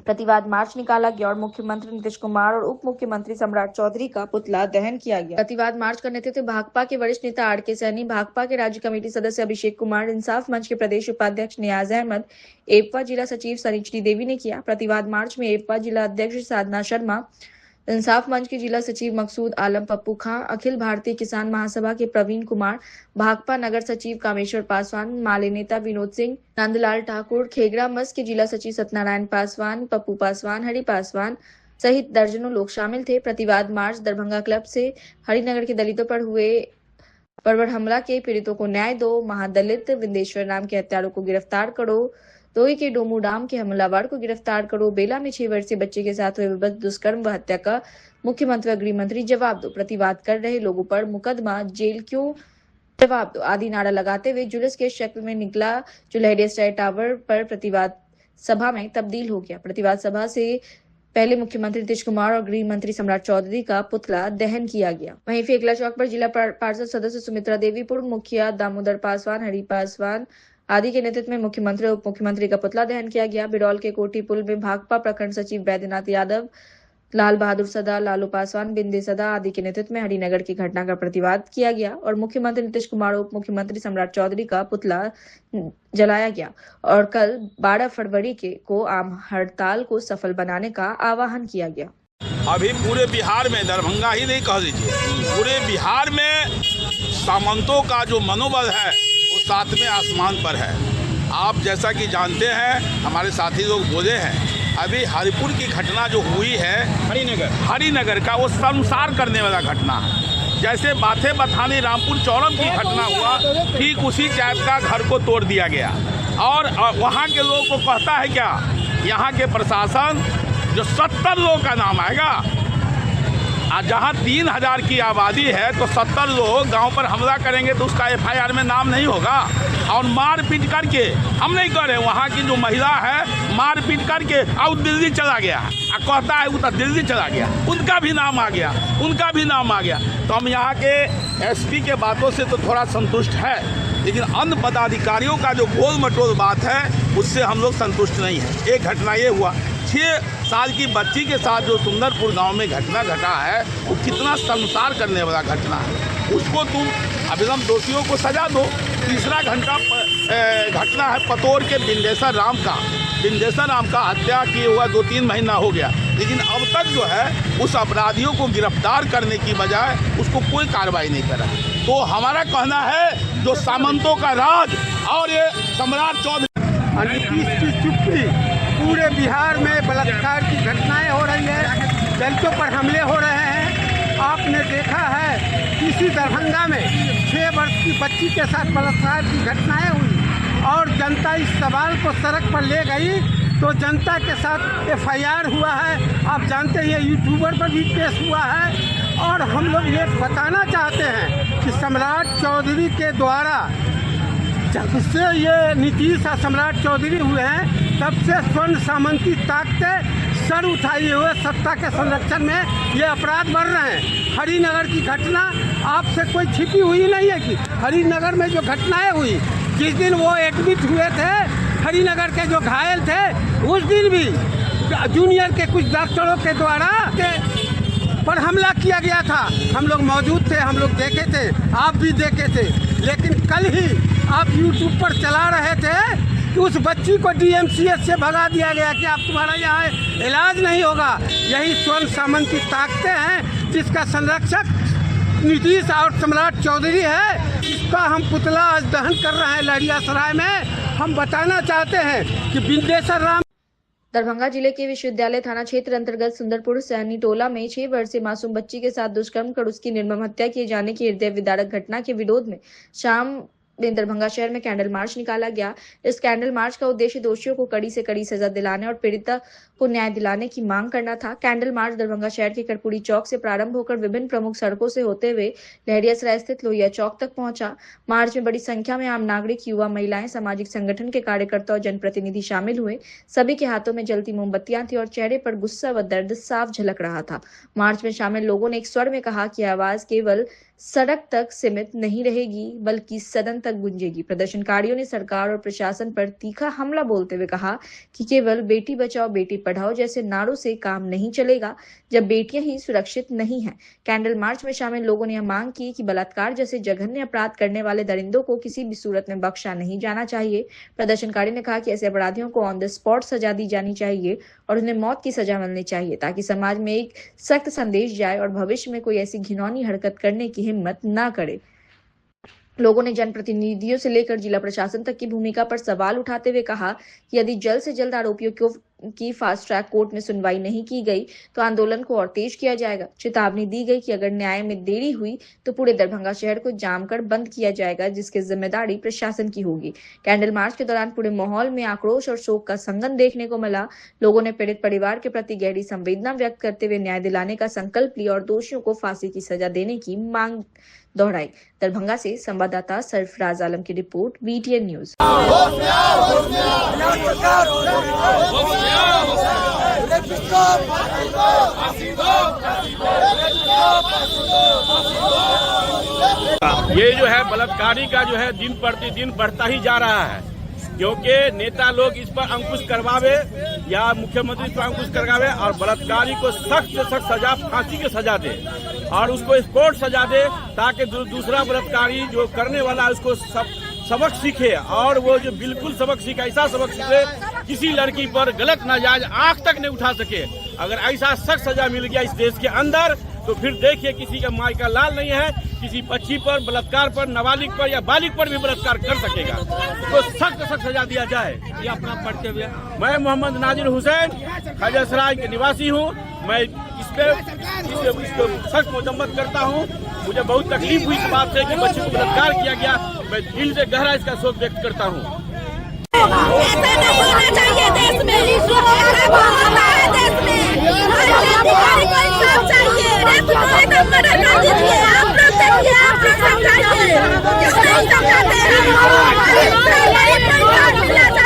प्रतिवाद मार्च निकाला गया और मुख्यमंत्री नीतीश कुमार और उप मुख्यमंत्री सम्राट चौधरी का पुतला दहन किया गया। प्रतिवाद मार्च का नेतृत्व भाकपा के वरिष्ठ नेता आर.के. सैनी, भाकपा के राज्य कमेटी सदस्य अभिषेक कुमार, इंसाफ मंच के प्रदेश उपाध्यक्ष नियाज अहमद, एपवा जिला सचिव सरिचरी देवी ने किया। प्रतिवाद मार्च में एपवा जिला अध्यक्ष साधना शर्मा, इंसाफ मंच के जिला सचिव मकसूद आलम पप्पू खां, अखिल भारतीय किसान महासभा के प्रवीण कुमार, भाकपा नगर सचिव कामेश्वर पासवान, माले नेता विनोद सिंह, नंदलाल ठाकुर, खेगड़ा मस के जिला सचिव सत्यनारायण पासवान, पप्पू पासवान, हरि पासवान सहित दर्जनों लोग शामिल थे। प्रतिवाद मार्च दरभंगा क्लब से हरिनगर के दलितों पर हुए बर्बर हमला के पीड़ितों को न्याय दो, महादलित विंदेश्वर राम के हत्यारों को गिरफ्तार करो, दोई के डोमूडाम के हमलावर को गिरफ्तार करो, बेला में 6 वर्षीय बच्चे के साथ हुए विभत्स दुष्कर्म व हत्या का मुख्यमंत्री व गृह मंत्री जवाब दो, प्रतिवाद कर रहे लोगों पर मुकदमा, जेल क्यों, जवाब दो आदि नारा लगाते हुए जुलूस के शक्ल में निकला, जो लहरियासराय टावर पर प्रतिवाद सभा में तब्दील हो गया। प्रतिवाद सभा से पहले मुख्यमंत्री नीतीश कुमार और गृह मंत्री सम्राट चौधरी का पुतला दहन किया गया। वहीं फेकला चौक पर जिला पार्षद सदस्य सुमित्रा देवी, पूर्व मुखिया दामोदर पासवान, हरि पासवान आदि के नेतृत्व में मुख्यमंत्री और उप मुख्यमंत्री का पुतला दहन किया गया। बिरौल के कोठी पुल में भाकपा प्रखंड सचिव वैद्यनाथ यादव, लाल बहादुर सदा, लालू पासवान, बिंदे सदा आदि के नेतृत्व में हरिनगर की घटना का प्रतिवाद किया गया और मुख्यमंत्री नीतीश कुमार और उप मुख्यमंत्री सम्राट चौधरी का पुतला जलाया गया और कल 12 फरवरी को आम हड़ताल को सफल बनाने का आह्वान किया गया। अभी पूरे बिहार में, दरभंगा ही नहीं कह दीजिए, पूरे बिहार में सामंतों का जो मनोबल है वो 7वें आसमान पर है। आप जैसा कि जानते हैं, हमारे साथी लोग बोले हैं, अभी हरिपुर की घटना जो हुई है, हरिनगर का, वो शर्मसार करने वाला घटना है। जैसे बाथे बथानी रामपुर चौरम की घटना हुआ, ठीक उसी टाइप का घर को तोड़ दिया गया। और वहाँ के लोग को कहता है क्या, यहाँ के प्रशासन जो 70 लोग का नाम आएगा, जहाँ 3000 की आबादी है तो 70 लोग गांव पर हमला करेंगे तो उसका FIR में नाम नहीं होगा। और मार पीट करके हम नहीं कह रहे, वहाँ की जो महिला है मार पीट करके और दिल्ली चला गया और कहता है वो तो दिल्ली चला गया, उनका भी नाम आ गया, उनका भी नाम आ गया। तो हम यहाँ के SP के बातों से तो थोड़ा संतुष्ट है, लेकिन अन्य पदाधिकारियों का जो गोल मटोल बात है उससे हम लोग संतुष्ट नहीं है। एक घटना ये हुआ, 6 साल की बच्ची के साथ जो सुंदरपुर गांव में घटना घटा है वो कितना शर्मसार करने वाला घटना है। उसको तुम अभिलंब दोषियों को सजा दो। तीसरा घटना है पतोर के बिंदेश्वर राम का हत्या किए हुआ 2-3 महीना हो गया, लेकिन अब तक जो है उस अपराधियों को गिरफ्तार करने की बजाय उसको कोई कार्रवाई नहीं करा। तो हमारा कहना है जो सामंतों का राज और ये सम्राट चौधरी नीतीश की चुप्पी, पूरे बिहार में बलात्कार की घटनाएं हो रही है, दलितों पर हमले हो रहे हैं। आपने देखा है किसी दरभंगा में 6 वर्ष की बच्ची के साथ बलात्कार की घटनाएं हुई और जनता इस सवाल को सड़क पर ले गई तो जनता के साथ FIR हुआ है। आप जानते हैं यूट्यूबर पर भी केस हुआ है। और हम लोग ये बताना चाहते हैं कि सम्राट चौधरी के द्वारा, जब से ये नीतीश और सम्राट चौधरी हुए हैं तब से स्वर्ण सामंती ताकतें सर उठाए हुए सत्ता के संरक्षण में ये अपराध बढ़ रहे हैं। हरिनगर की घटना आपसे कोई छिपी हुई नहीं है कि हरिनगर में जो घटनाएं हुई, जिस दिन वो एडमिट हुए थे हरिनगर के जो घायल थे, उस दिन भी जूनियर के कुछ डॉक्टरों के द्वारा पर हमला किया गया था। हम लोग मौजूद थे, हम लोग देखे थे, आप भी देखे थे। लेकिन कल ही आप यूट्यूब पर चला रहे थे कि उस बच्ची को DMCH से भगा दिया गया कि आप तुम्हारा यहाँ इलाज नहीं होगा। यही स्वर्ण सामंती ताकतें हैं जिसका संरक्षक नीतीश और सम्राट चौधरी है। इसका हम पुतला आज दहन कर रहे हैं लहरियासराय में। हम बताना चाहते हैं कि बिंदेश्वर राम दरभंगा जिले के विश्वविद्यालय थाना क्षेत्र अंतर्गत सुंदरपुर सहनी टोला में 6 वर्षीय मासूम बच्ची के साथ दुष्कर्म कर उसकी निर्मम हत्या किए जाने की हृदय विदारक घटना के विरोध में शाम में दरभंगा शहर में कैंडल मार्च निकाला गया। इस कैंडल मार्च का उद्देश्य दोषियों को कड़ी से कड़ी सजा दिलाने और पीड़िता को न्याय दिलाने की मांग करना था। कैंडल मार्च दरभंगा शहर के कर्पूरी चौक से प्रारंभ होकर विभिन्न प्रमुख सड़कों से होते हुए लहरियासराय स्थित लोहिया चौक तक पहुंचा। मार्च में बड़ी संख्या में आम नागरिक, युवा, महिलाएं, सामाजिक संगठन के कार्यकर्ता और जनप्रतिनिधि शामिल हुए। सभी के हाथों में जलती मोमबत्तियां थी और चेहरे पर गुस्सा व दर्द साफ झलक रहा था। मार्च में शामिल लोगों ने एक स्वर में कहा कि आवाज केवल सड़क तक सीमित नहीं रहेगी बल्कि सदन तक गूंजेगी। प्रदर्शनकारियों ने सरकार और प्रशासन पर तीखा हमला बोलते हुए कहा कि केवल बेटी बचाओ बेटी पढ़ाओ जैसे नारों से काम नहीं चलेगा जब बेटियां ही सुरक्षित नहीं हैं। कैंडल मार्च में शामिल लोगों ने यह मांग की कि बलात्कार जैसे जघन्य अपराध करने वाले दरिंदों को किसी भी सूरत में बख्शा नहीं जाना चाहिए। प्रदर्शनकारी ने कहा कि ऐसे अपराधियों को ऑन द स्पॉट सजा दी जानी चाहिए और उन्हें मौत की सजा मिलनी चाहिए ताकि समाज में एक सख्त संदेश जाए और भविष्य में कोई ऐसी घिनौनी हरकत करने की हिम्मत ना करे। लोगों ने जनप्रतिनिधियों से लेकर जिला प्रशासन तक की भूमिका पर सवाल उठाते हुए कहा कि यदि जल्द से जल्द आरोपियों की फास्ट ट्रैक कोर्ट में सुनवाई नहीं की गई तो आंदोलन को और तेज किया जाएगा। चेतावनी दी गई कि अगर न्याय में देरी हुई तो पूरे दरभंगा शहर को जाम कर बंद किया जाएगा, जिसकी जिम्मेदारी प्रशासन की होगी। कैंडल मार्च के दौरान पूरे माहौल में आक्रोश और शोक का संगम देखने को मिला। लोगों ने पीड़ित परिवार के प्रति गहरी संवेदना व्यक्त करते हुए न्याय दिलाने का संकल्प लिया और दोषियों को फांसी की सजा देने की मांग दोहराई। दरभंगा से संवाददाता सरफराज आलम की रिपोर्ट, BTN न्यूज। ये जो है बलात्कारी का जो है दिन प्रतिदिन बढ़ता ही जा रहा है, क्योंकि नेता लोग इस पर अंकुश करवावे या मुख्यमंत्री इस पर अंकुश करवावे और बलात्कारी को सख्त से सख्त सजा, फांसी की सजा दे और उसको स्पोर्ट सजा दे ताकि दूसरा बलात्कारी जो करने वाला है उसको सबक सीखे और वो जो बिल्कुल सबक सीखे, ऐसा सबक सीखे किसी लड़की पर गलत नाजायज आंख तक नहीं उठा सके। अगर ऐसा सख्त सजा मिल गया इस देश के अंदर तो फिर देखिए किसी का माई का लाल नहीं है, किसी बच्ची पर बलात्कार पर, नाबालिग पर या बालिग पर भी बलात्कार कर सकेगा, तो सख्त सजा दिया जाए। ये अपना पढ़ते हुए मैं मोहम्मद नाजिर हुसैन लहरियासराय के निवासी हूँ। मैं इसको सख्त मजम्मत करता हूँ। मुझे बहुत तकलीफ हुई इस बात से कि बच्चे को बलात्कार किया गया। मैं दिल से गहरा इसका शोक व्यक्त करता हूँ। ऐसा नहीं होना चाहिए देश में। खराब होता है देश में। हर अधिकारी को इंसाफ चाहिए। देश को एकदम मर्डर कर दीजिए। आप लोग देखिए, आप लोग समझाइए। क्यों नहीं समझाते हैं?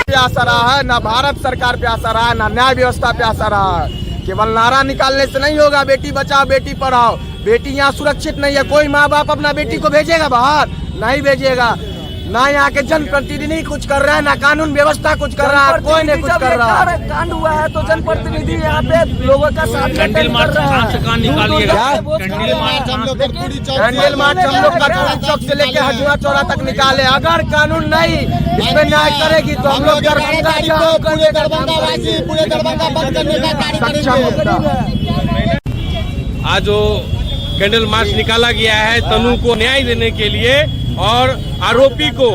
प्यास रहा है, न भारत सरकार प्यास रहा है, न न्याय व्यवस्था प्यास रहा है। केवल नारा निकालने से नहीं होगा, बेटी बचाओ बेटी पढ़ाओ। बेटी यहाँ सुरक्षित नहीं है। कोई माँ बाप अपना बेटी को भेजेगा बाहर? नहीं भेजेगा। ना यहाँ के जनप्रतिनिधि कुछ कर रहा है, ना कानून व्यवस्था कुछ कर रहा है, कोई नहीं कुछ कर रहा है। कांड हुआ है तो जनप्रतिनिधि यहाँ पे लोगों का साथ कैंडल मार्च कहाँ से कहाँ निकालिएगा? कैंडल मार्च हम लोग कटोरा चौक से लेके हजुआ चौरा तक निकाले। अगर कानून नहीं इसमें न्याय करेगी तो हम लोग आज जो कैंडल मार्च निकाला गया है तनु को न्याय देने के लिए और आरोपी को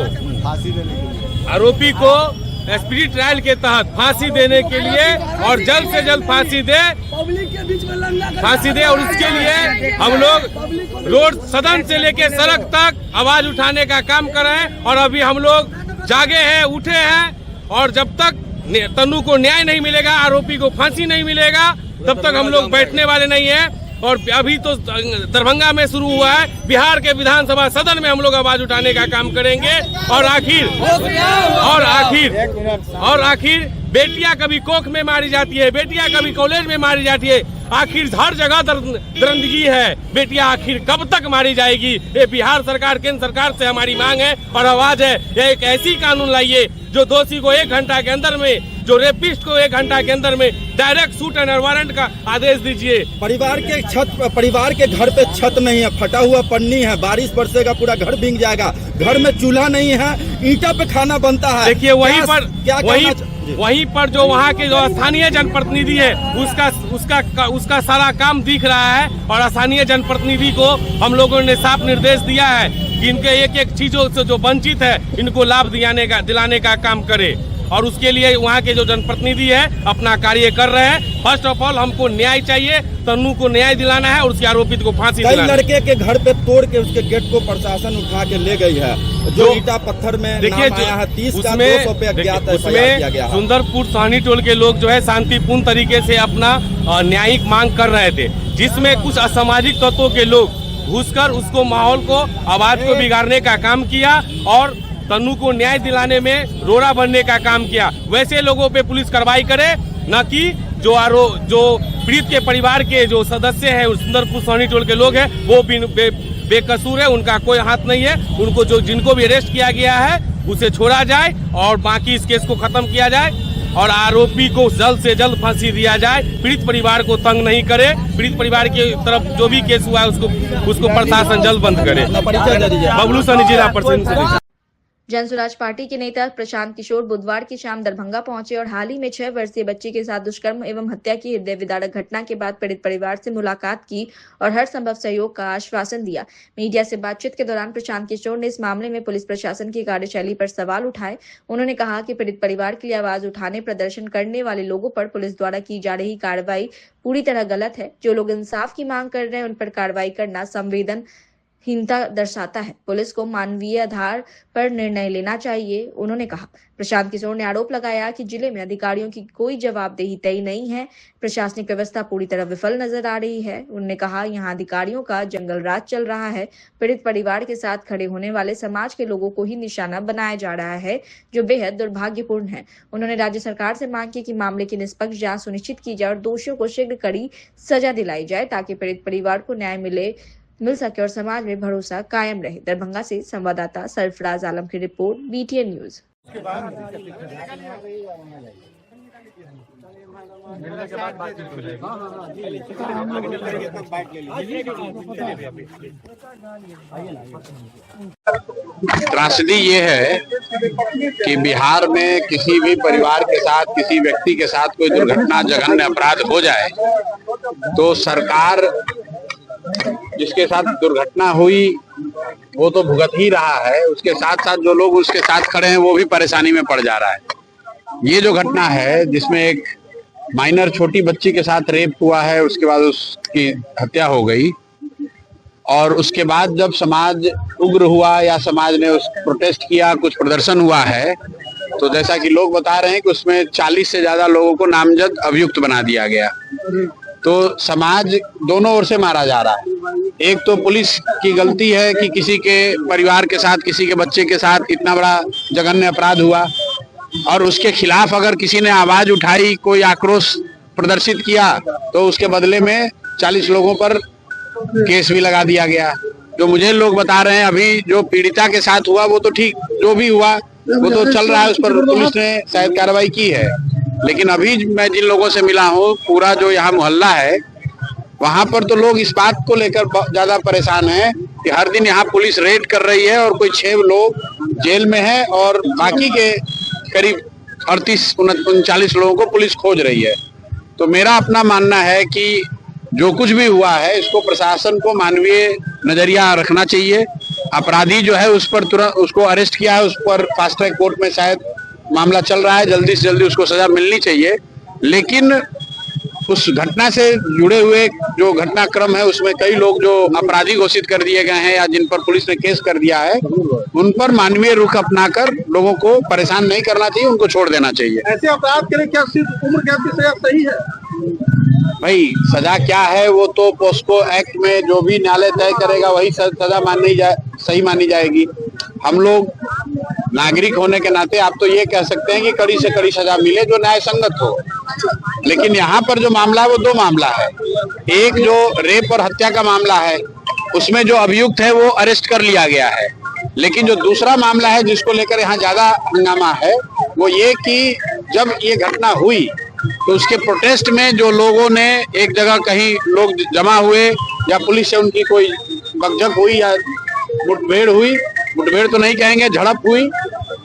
स्पिरिट ट्रायल के तहत फांसी देने के लिए और जल्द से जल्द फांसी दे और उसके लिए हम लोग रोड सदन से लेके सड़क तक आवाज उठाने का काम कर रहे हैं। और अभी हम लोग जागे हैं, उठे हैं, और जब तक तनु को न्याय नहीं मिलेगा, आरोपी को फांसी नहीं मिलेगा, तब तक हम लोग बैठने वाले नहीं हैं। और अभी तो दरभंगा में शुरू हुआ है, बिहार के विधानसभा सदन में हम लोग आवाज उठाने का काम करेंगे। और आखिर बेटियां कभी कोख में मारी जाती है, बेटियां कभी कॉलेज में मारी जाती है, आखिर हर जगह दरिंदगी है। बेटियां आखिर कब तक मारी जाएगी? ये बिहार सरकार, केंद्र सरकार से हमारी मांग है और आवाज है। ये एक ऐसी कानून लाइए जो दोषी को 1 घंटा के अंदर में, जो रेपिस्ट को 1 घंटा के अंदर में डायरेक्ट शूट एंड वारंट का आदेश दीजिए। परिवार के घर पे छत नहीं है, फटा हुआ पन्नी है, बारिश बरसेगा पूरा घर भीग जाएगा। घर में चूल्हा नहीं है, ईंटा पे खाना बनता है। देखिए वहीं पर जो वहाँ के जो स्थानीय जनप्रतिनिधि है उसका सारा काम दिख रहा है। और स्थानीय जनप्रतिनिधि को हम लोगों ने साफ निर्देश दिया है कि इनके एक चीजों से जो वंचित है इनको लाभ दिलाने का काम करे। और उसके लिए वहाँ के जो जनप्रतिनिधि है अपना कार्य कर रहे हैं। फर्स्ट ऑफ ऑल हमको न्याय चाहिए, तन्नू को न्याय दिलाना है और उसके आरोपित को फांसी दिलाना है। लड़के के घर पे तोड़ के उसके गेट को प्रशासन उठा के ले गई है। जो ईटा पत्थर में देखिए, नाम आया है 30 का 200 पे अज्ञात उसमें सुंदरपुर सहनी टोल के लोग जो है शांतिपूर्ण तरीके से अपना न्यायिक मांग कर रहे थे, जिसमें कुछ असामाजिक तत्वों के लोग घुसकर उसको माहौल को, आवाज को बिगाड़ने का काम किया और तन्नू को न्याय दिलाने में रोड़ा बनने का काम किया। वैसे लोगों पे पुलिस कार्रवाई करे, न कि जो पीड़ित के परिवार के जो सदस्य हैं, सुंदरपुर सहनी टोल के लोग हैं, वो बेकसूर है, उनका कोई हाथ नहीं है। उनको जिनको भी अरेस्ट किया गया है उसे छोड़ा जाए और बाकी इस केस को खत्म किया जाए और आरोपी को जल्द से जल्द फांसी दिया जाए। पीड़ित परिवार को तंग नहीं करे। पीड़ित परिवार की तरफ जो भी केस हुआ है उसको प्रशासन जल्द बंद करे। बबलू सनी जिला प्रतिनिधि। जनसुराज पार्टी के नेता प्रशांत किशोर बुधवार की शाम दरभंगा पहुंचे और हाल ही में 6 वर्षीय बच्ची के साथ दुष्कर्म एवं हत्या की हृदय विदारक घटना के बाद पीड़ित परिवार से मुलाकात की और हर संभव सहयोग का आश्वासन दिया। मीडिया से बातचीत के दौरान प्रशांत किशोर ने इस मामले में पुलिस प्रशासन की कार्यशैली पर सवाल उठाए। उन्होंने कहा कि पीड़ित परिवार के लिए आवाज उठाने, प्रदर्शन करने वाले लोगों पर पुलिस द्वारा की जा रही कार्रवाई पूरी तरह गलत है। जो लोग इंसाफ की मांग कर रहे हैं उन पर कार्रवाई करना संवेदनहीनता दर्शाता है। पुलिस को मानवीय आधार पर निर्णय लेना चाहिए, उन्होंने कहा। प्रशांत किशोर ने आरोप लगाया कि जिले में अधिकारियों की कोई जवाबदेही तय नहीं है, प्रशासनिक व्यवस्था पूरी तरह विफल नजर आ रही है। उन्होंने कहा यहां अधिकारियों का जंगल राज चल रहा है। पीड़ित परिवार के साथ खड़े होने वाले समाज के लोगों को ही निशाना बनाया जा रहा है, जो बेहद दुर्भाग्यपूर्ण है। उन्होंने राज्य सरकार से मांग की कि मामले की निष्पक्ष जांच सुनिश्चित की जाए और दोषियों को शीघ्र कड़ी सजा दिलाई जाए ताकि पीड़ित परिवार को न्याय मिल सके और समाज में भरोसा कायम रहे। दरभंगा से संवाददाता सरफराज आलम की रिपोर्ट, BTN न्यूज। त्रासदी ये है कि बिहार में किसी भी परिवार के साथ, किसी व्यक्ति के साथ कोई दुर्घटना, जघन्य अपराध हो जाए तो सरकार जिसके साथ दुर्घटना हुई वो तो भुगत ही रहा है, उसके साथ साथ जो लोग उसके साथ खड़े हैं वो भी परेशानी में पड़ जा रहा है। ये जो घटना है जिसमें एक माइनर छोटी बच्ची के साथ रेप हुआ है, उसके बाद उसकी हत्या हो गई और उसके बाद जब समाज उग्र हुआ या समाज ने उस प्रोटेस्ट किया, कुछ प्रदर्शन हुआ है, तो जैसा कि लोग बता रहे हैं कि उसमें 40 से ज्यादा लोगों को नामजद अभियुक्त बना दिया गया। तो समाज दोनों ओर से मारा जा रहा है। एक तो पुलिस की गलती है कि किसी के परिवार के साथ, किसी के बच्चे के साथ इतना बड़ा जघन्य अपराध हुआ, और उसके खिलाफ अगर किसी ने आवाज उठाई, कोई आक्रोश प्रदर्शित किया, तो उसके बदले में 40 लोगों पर केस भी लगा दिया गया। जो मुझे लोग बता रहे हैं अभी जो पीड़िता के साथ हुआ वो तो ठीक, जो भी हुआ वो तो चल रहा है, उस पर पुलिस ने शायद कार्रवाई की है। लेकिन अभी मैं जिन लोगों से मिला हूँ, पूरा जो यहाँ मोहल्ला है वहां पर तो लोग इस बात को लेकर ज्यादा परेशान हैं कि हर दिन यहाँ पुलिस रेड कर रही है और कोई 6 लोग जेल में है और बाकी के करीब 38-39 लोगों को पुलिस खोज रही है। तो मेरा अपना मानना है कि जो कुछ भी हुआ है इसको प्रशासन को मानवीय नजरिया रखना चाहिए। अपराधी जो है उस पर तुरंत उसको अरेस्ट किया है, उस पर फास्ट ट्रैक कोर्ट में शायद मामला चल रहा है, जल्दी से जल्दी उसको सजा मिलनी चाहिए। लेकिन उस घटना से जुड़े हुए जो घटनाक्रम है उसमें कई लोग जो अपराधी घोषित कर दिए गए हैं या जिन पर पुलिस ने केस कर दिया है, उन पर मानवीय रुख अपनाकर लोगों को परेशान नहीं करना चाहिए, उनको छोड़ देना चाहिए। ऐसे अपराध के लिए क्या सिर्फ उम्र कैद की सजा सही है? भाई सजा क्या है वो तो पोस्को एक्ट में जो भी न्यायालय तय करेगा वही सजा सही मानी जाएगी। हम लोग नागरिक होने के नाते आप तो ये कह सकते हैं कि कड़ी से कड़ी सजा मिले जो न्याय संगत हो। लेकिन यहाँ पर जो मामला है वो 2 मामला है। एक जो रेप और हत्या का मामला है उसमें जो अभियुक्त है वो अरेस्ट कर लिया गया है। लेकिन जो दूसरा मामला है जिसको लेकर यहाँ ज्यादा हंगामा है वो ये कि जब ये घटना हुई तो उसके प्रोटेस्ट में जो लोगों ने एक जगह कहीं लोग जमा हुए या पुलिस से उनकी कोई बकझक हुई या मुठभेड़ हुई, मुठभेड़ तो नहीं कहेंगे, झड़प हुई,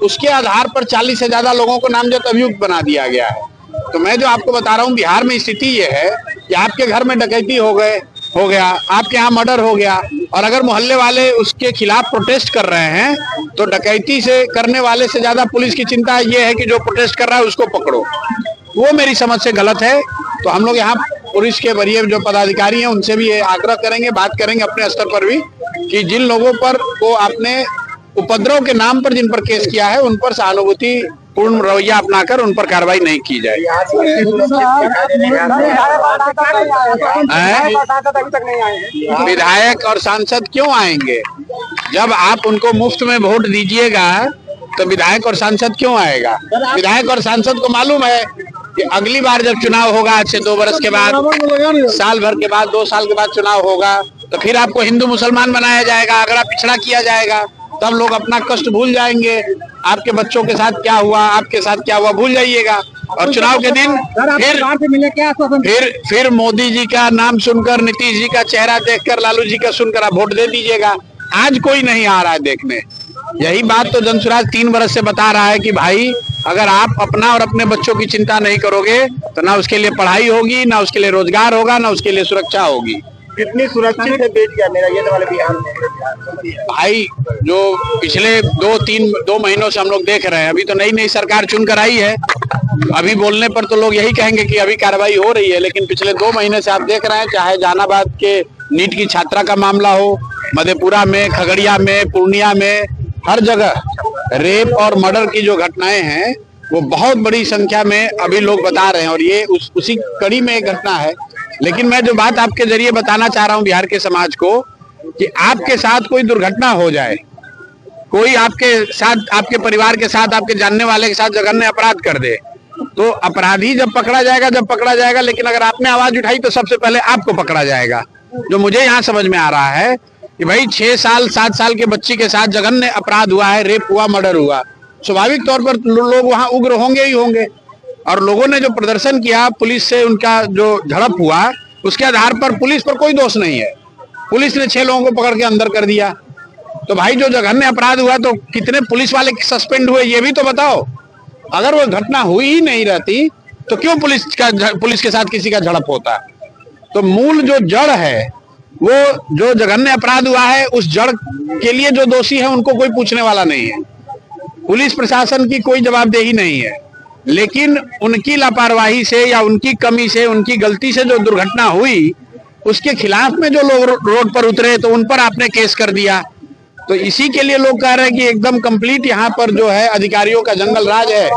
उसके आधार पर 40 से ज्यादा लोगों को नामजद अभियुक्त बना दिया गया है। तो मैं जो आपको बता रहा हूँ बिहार में स्थिति ये है कि आपके घर में डकैती हो गया, आपके यहाँ मर्डर हो गया, और अगर मोहल्ले वाले उसके खिलाफ प्रोटेस्ट कर रहे हैं तो डकैती से करने वाले से ज्यादा पुलिस की चिंता ये है कि जो प्रोटेस्ट कर रहा है उसको पकड़ो। वो मेरी समझ से गलत है। तो हम लोग यहाँ पुलिस के वरीय जो पदाधिकारी हैं उनसे भी ये आग्रह करेंगे, बात करेंगे अपने स्तर पर भी कि जिन लोगों पर को आपने उपद्रव के नाम पर जिन पर केस किया है उन पर सहानुभूति पूर्ण रवैया अपनाकर उन पर कार्रवाई नहीं की जाए। विधायक और सांसद क्यों आएंगे? जब आप उनको मुफ्त में वोट दीजिएगा तो विधायक और सांसद क्यों आएगा? विधायक और सांसद को मालूम है कि अगली बार जब चुनाव होगा, आज से 2 वर्ष के बाद, साल भर के बाद, 2 साल के बाद चुनाव होगा, तो फिर आपको हिंदू मुसलमान बनाया जाएगा, अगड़ा पिछड़ा किया जाएगा, तब लोग अपना कष्ट भूल जाएंगे। आपके बच्चों के साथ क्या हुआ, आपके साथ क्या हुआ, भूल जाइएगा। और चुनाव के दिन फिर मोदी जी का नाम सुनकर, नीतीश जी का चेहरा देखकर, लालू जी का सुनकर आप वोट दे दीजिएगा। आज कोई नहीं आ रहा है देखने। यही बात तो जनसुराज 3 वर्ष से बता रहा है कि भाई अगर आप अपना और अपने बच्चों की चिंता नहीं करोगे तो ना उसके लिए पढ़ाई होगी, ना उसके लिए रोजगार होगा, ना उसके लिए सुरक्षा होगी। कितनी सुरक्षित है बेट क्या मेरा ये वाले बिहार में? भाई जो पिछले 2 महीनों से हम लोग देख रहे हैं, अभी तो नई सरकार चुनकर आई है, अभी बोलने पर तो लोग यही कहेंगे कि अभी कार्रवाई हो रही है, लेकिन पिछले 2 महीने से आप देख रहे हैं, चाहे जहानाबाद के नीट की छात्रा का मामला हो, मधेपुरा में, खगड़िया में, पूर्णिया में, हर जगह रेप और मर्डर की जो घटनाएं हैं वो बहुत बड़ी संख्या में अभी लोग बता रहे हैं, और ये उसी कड़ी में एक घटना है। लेकिन मैं जो बात आपके जरिए बताना चाह रहा हूं बिहार के समाज को कि आपके साथ कोई दुर्घटना हो जाए, कोई आपके साथ, आपके परिवार के साथ, आपके जानने वाले के साथ जघन्य अपराध कर दे, तो अपराधी जब पकड़ा जाएगा, लेकिन अगर आपने आवाज उठाई तो सबसे पहले आपको पकड़ा जाएगा। जो मुझे यहाँ समझ में आ रहा है कि भाई 6 साल 7 साल के बच्ची के साथ जघन्य अपराध हुआ है, रेप हुआ, मर्डर हुआ, स्वाभाविक तौर पर लोग वहां उग्र होंगे ही होंगे। और लोगों ने जो प्रदर्शन किया, पुलिस से उनका जो झड़प हुआ, उसके आधार पर पुलिस पर कोई दोष नहीं है, पुलिस ने 6 लोगों को पकड़ के अंदर कर दिया। तो भाई जो जघन्य अपराध हुआ तो कितने पुलिस वाले सस्पेंड हुए ये भी तो बताओ। अगर वो घटना हुई ही नहीं रहती तो क्यों पुलिस के साथ किसी का झड़प होता? तो मूल जो जड़ है, वो जो जघन्य अपराध हुआ है, उस जड़ के लिए जो दोषी है उनको कोई पूछने वाला नहीं है, पुलिस प्रशासन की कोई जवाबदेही नहीं है। लेकिन उनकी लापरवाही से या उनकी कमी से, उनकी गलती से जो दुर्घटना हुई, उसके खिलाफ में जो लोग रोड पर उतरे तो उन पर आपने केस कर दिया। तो इसी के लिए लोग कह रहे हैं कि एकदम कंप्लीट यहाँ पर जो है अधिकारियों का जंगल राज है।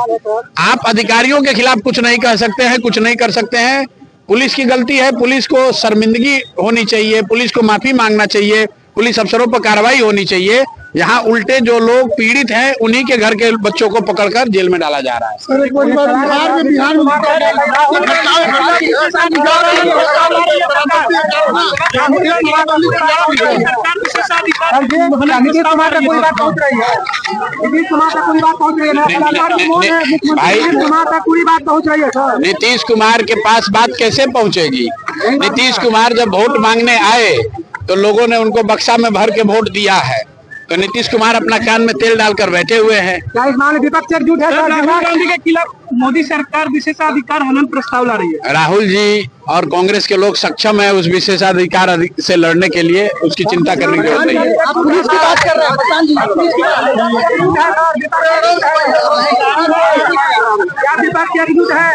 आप अधिकारियों के खिलाफ कुछ नहीं कह सकते हैं, कुछ नहीं कर सकते हैं। पुलिस की गलती है, पुलिस को शर्मिंदगी होनी चाहिए, पुलिस को माफी मांगना चाहिए, पुलिस अफसरों पर कार्रवाई होनी चाहिए। यहाँ उल्टे जो लोग पीड़ित हैं उन्हीं के घर के बच्चों को पकड़कर जेल में डाला जा रहा है। नीतीश कुमार के पास बात कैसे पहुंचेगी? नीतीश कुमार जब वोट मांगने आए तो लोगों ने उनको बक्सा में भर के वोट दिया है, तो नीतीश कुमार अपना कान में तेल डालकर बैठे हुए हैं। क्या इस मामले विपक्ष एकजुट है? राहुल गांधी के खिलाफ मोदी सरकार विशेषाधिकार हनन प्रस्ताव ला रही है। राहुल जी और कांग्रेस के लोग सक्षम है उस विशेषाधिकार से लड़ने के लिए, उसकी चिंता करने की जरूरत नहीं है। पुलिस की बात कर रहे हैं, क्या विपक्ष एकजुट है?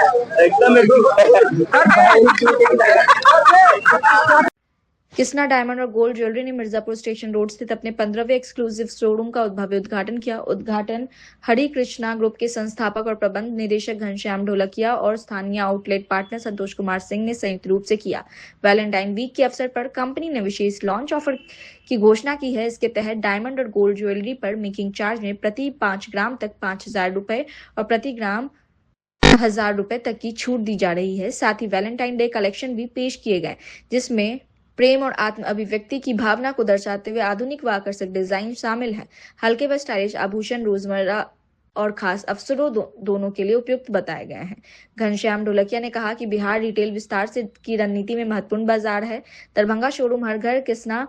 किसना डायमंड और गोल्ड ज्वेलरी ने मिर्जापुर स्टेशन रोड स्थित अपने 15वें एक्सक्लूसिव शोरूम का भव्य उद्घाटन किया। उद्घाटन हरि कृष्णा ग्रुप के संस्थापक और प्रबंध निदेशक घनश्याम ढोलकिया और स्थानीय आउटलेट पार्टनर संतोष कुमार सिंह ने संयुक्त रूप से किया। वैलेंटाइन वीक के अवसर पर कंपनी ने विशेष लॉन्च ऑफर की घोषणा की है। इसके तहत डायमंड और गोल्ड ज्वेलरी पर मेकिंग चार्ज में प्रति 5 ग्राम तक 5,000 रुपए और प्रति ग्राम 1,000 रुपए तक की छूट दी जा रही है। साथ ही वैलेंटाइन डे कलेक्शन भी पेश किए गए, जिसमें प्रेम और आत्म अभिव्यक्ति की भावना को दर्शाते हुए आधुनिक व आकर्षक डिजाइन शामिल है। हल्के व स्टाइलिश आभूषण रोजमर्रा और खास अवसरों दोनों के लिए उपयुक्त बताए गए हैं। घनश्याम ढोलकिया ने कहा कि बिहार रिटेल विस्तार से की रणनीति में महत्वपूर्ण बाजार है। दरभंगा शोरूम हर घर किसना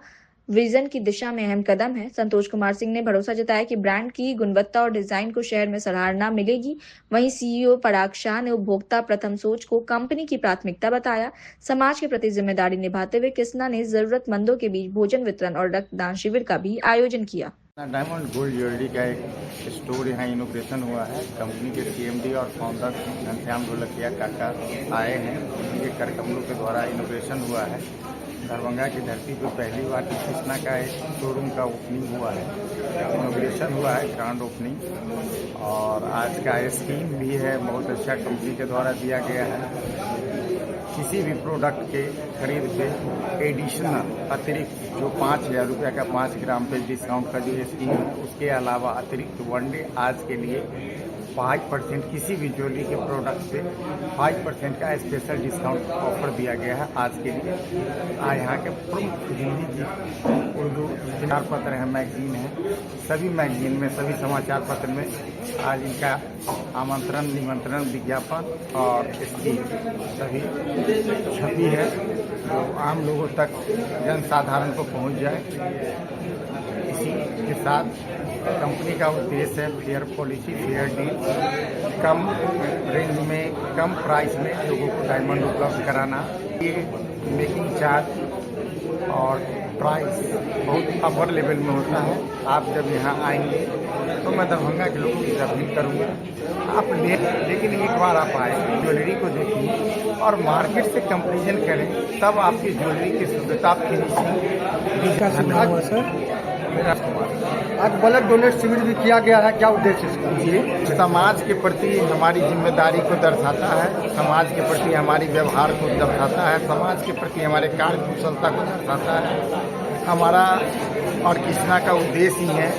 विजन की दिशा में अहम कदम है। संतोष कुमार सिंह ने भरोसा जताया कि ब्रांड की गुणवत्ता और डिजाइन को शहर में सराहना मिलेगी। वहीं सीईओ पराग शाह ने उपभोक्ता प्रथम सोच को कंपनी की प्राथमिकता बताया। समाज के प्रति जिम्मेदारी निभाते हुए किसना ने जरूरतमंदों के बीच भोजन वितरण और रक्तदान शिविर का भी आयोजन किया। डायमंड गोल्ड ज्वेलरी का एक स्टोर यहाँ इनोग्रेशन हुआ है। कंपनी के सीएमडी और फाउंडर घनश्याम ढोलकिया काका आए हैं, उनके कर कमलों के द्वारा इनोग्रेशन हुआ है। दरभंगा की धरती पर पहली बार कृष्णा का एक शोरूम का ओपनिंग हुआ है, इनोग्रेशन हुआ है, ग्रैंड ओपनिंग। और आज का स्कीम भी है, बहुत अच्छा कंपनी के द्वारा दिया गया है। किसी भी प्रोडक्ट के खरीद पे एडिशनल अतिरिक्त जो 5,000 रुपये का 5 ग्राम पे डिस्काउंट का जो स्कीम है, उसके अलावा अतिरिक्त वन डे आज के लिए 5% किसी भी ज्वेलरी के प्रोडक्ट पे 5% का स्पेशल डिस्काउंट ऑफर दिया गया है आज के लिए। यहाँ के प्रमुख हिंदी उर्दू समाचार पत्र हैं, मैगजीन है, सभी मैगजीन में, सभी समाचार पत्र में आज इनका आमंत्रण, निमंत्रण, विज्ञापन और इसकी सभी छवि है जो आम लोगों तक, जनसाधारण को पहुँच जाए। इसी के साथ कंपनी का उद्देश्य है फेयर पॉलिसी, फेयर डील, कम रेंज में, कम प्राइस में लोगों को डायमंड उपलब्ध कराना। ये मेकिंग चार्ज और प्राइस बहुत अपर लेवल में होता है। आप जब यहाँ आएंगे तो मैं दरभंगा के लोगों की अपील करूँगा, आप लेकिन एक बार आप आए, ज्वेलरी को देखिए और मार्केट से कंपेरिजन करें, तब आपकी ज्वेलरी की शुद्धता, फिनिशिंग। आज ब्लड डोनेट शिविर भी किया गया है, क्या उद्देश्य इसका? जी, समाज के प्रति हमारी जिम्मेदारी को दर्शाता है, समाज के प्रति हमारी व्यवहार को दर्शाता है, समाज के प्रति हमारे कार्य कुशलता को दर्शाता है। हमारा और कृष्णा का उद्देश्य ही है,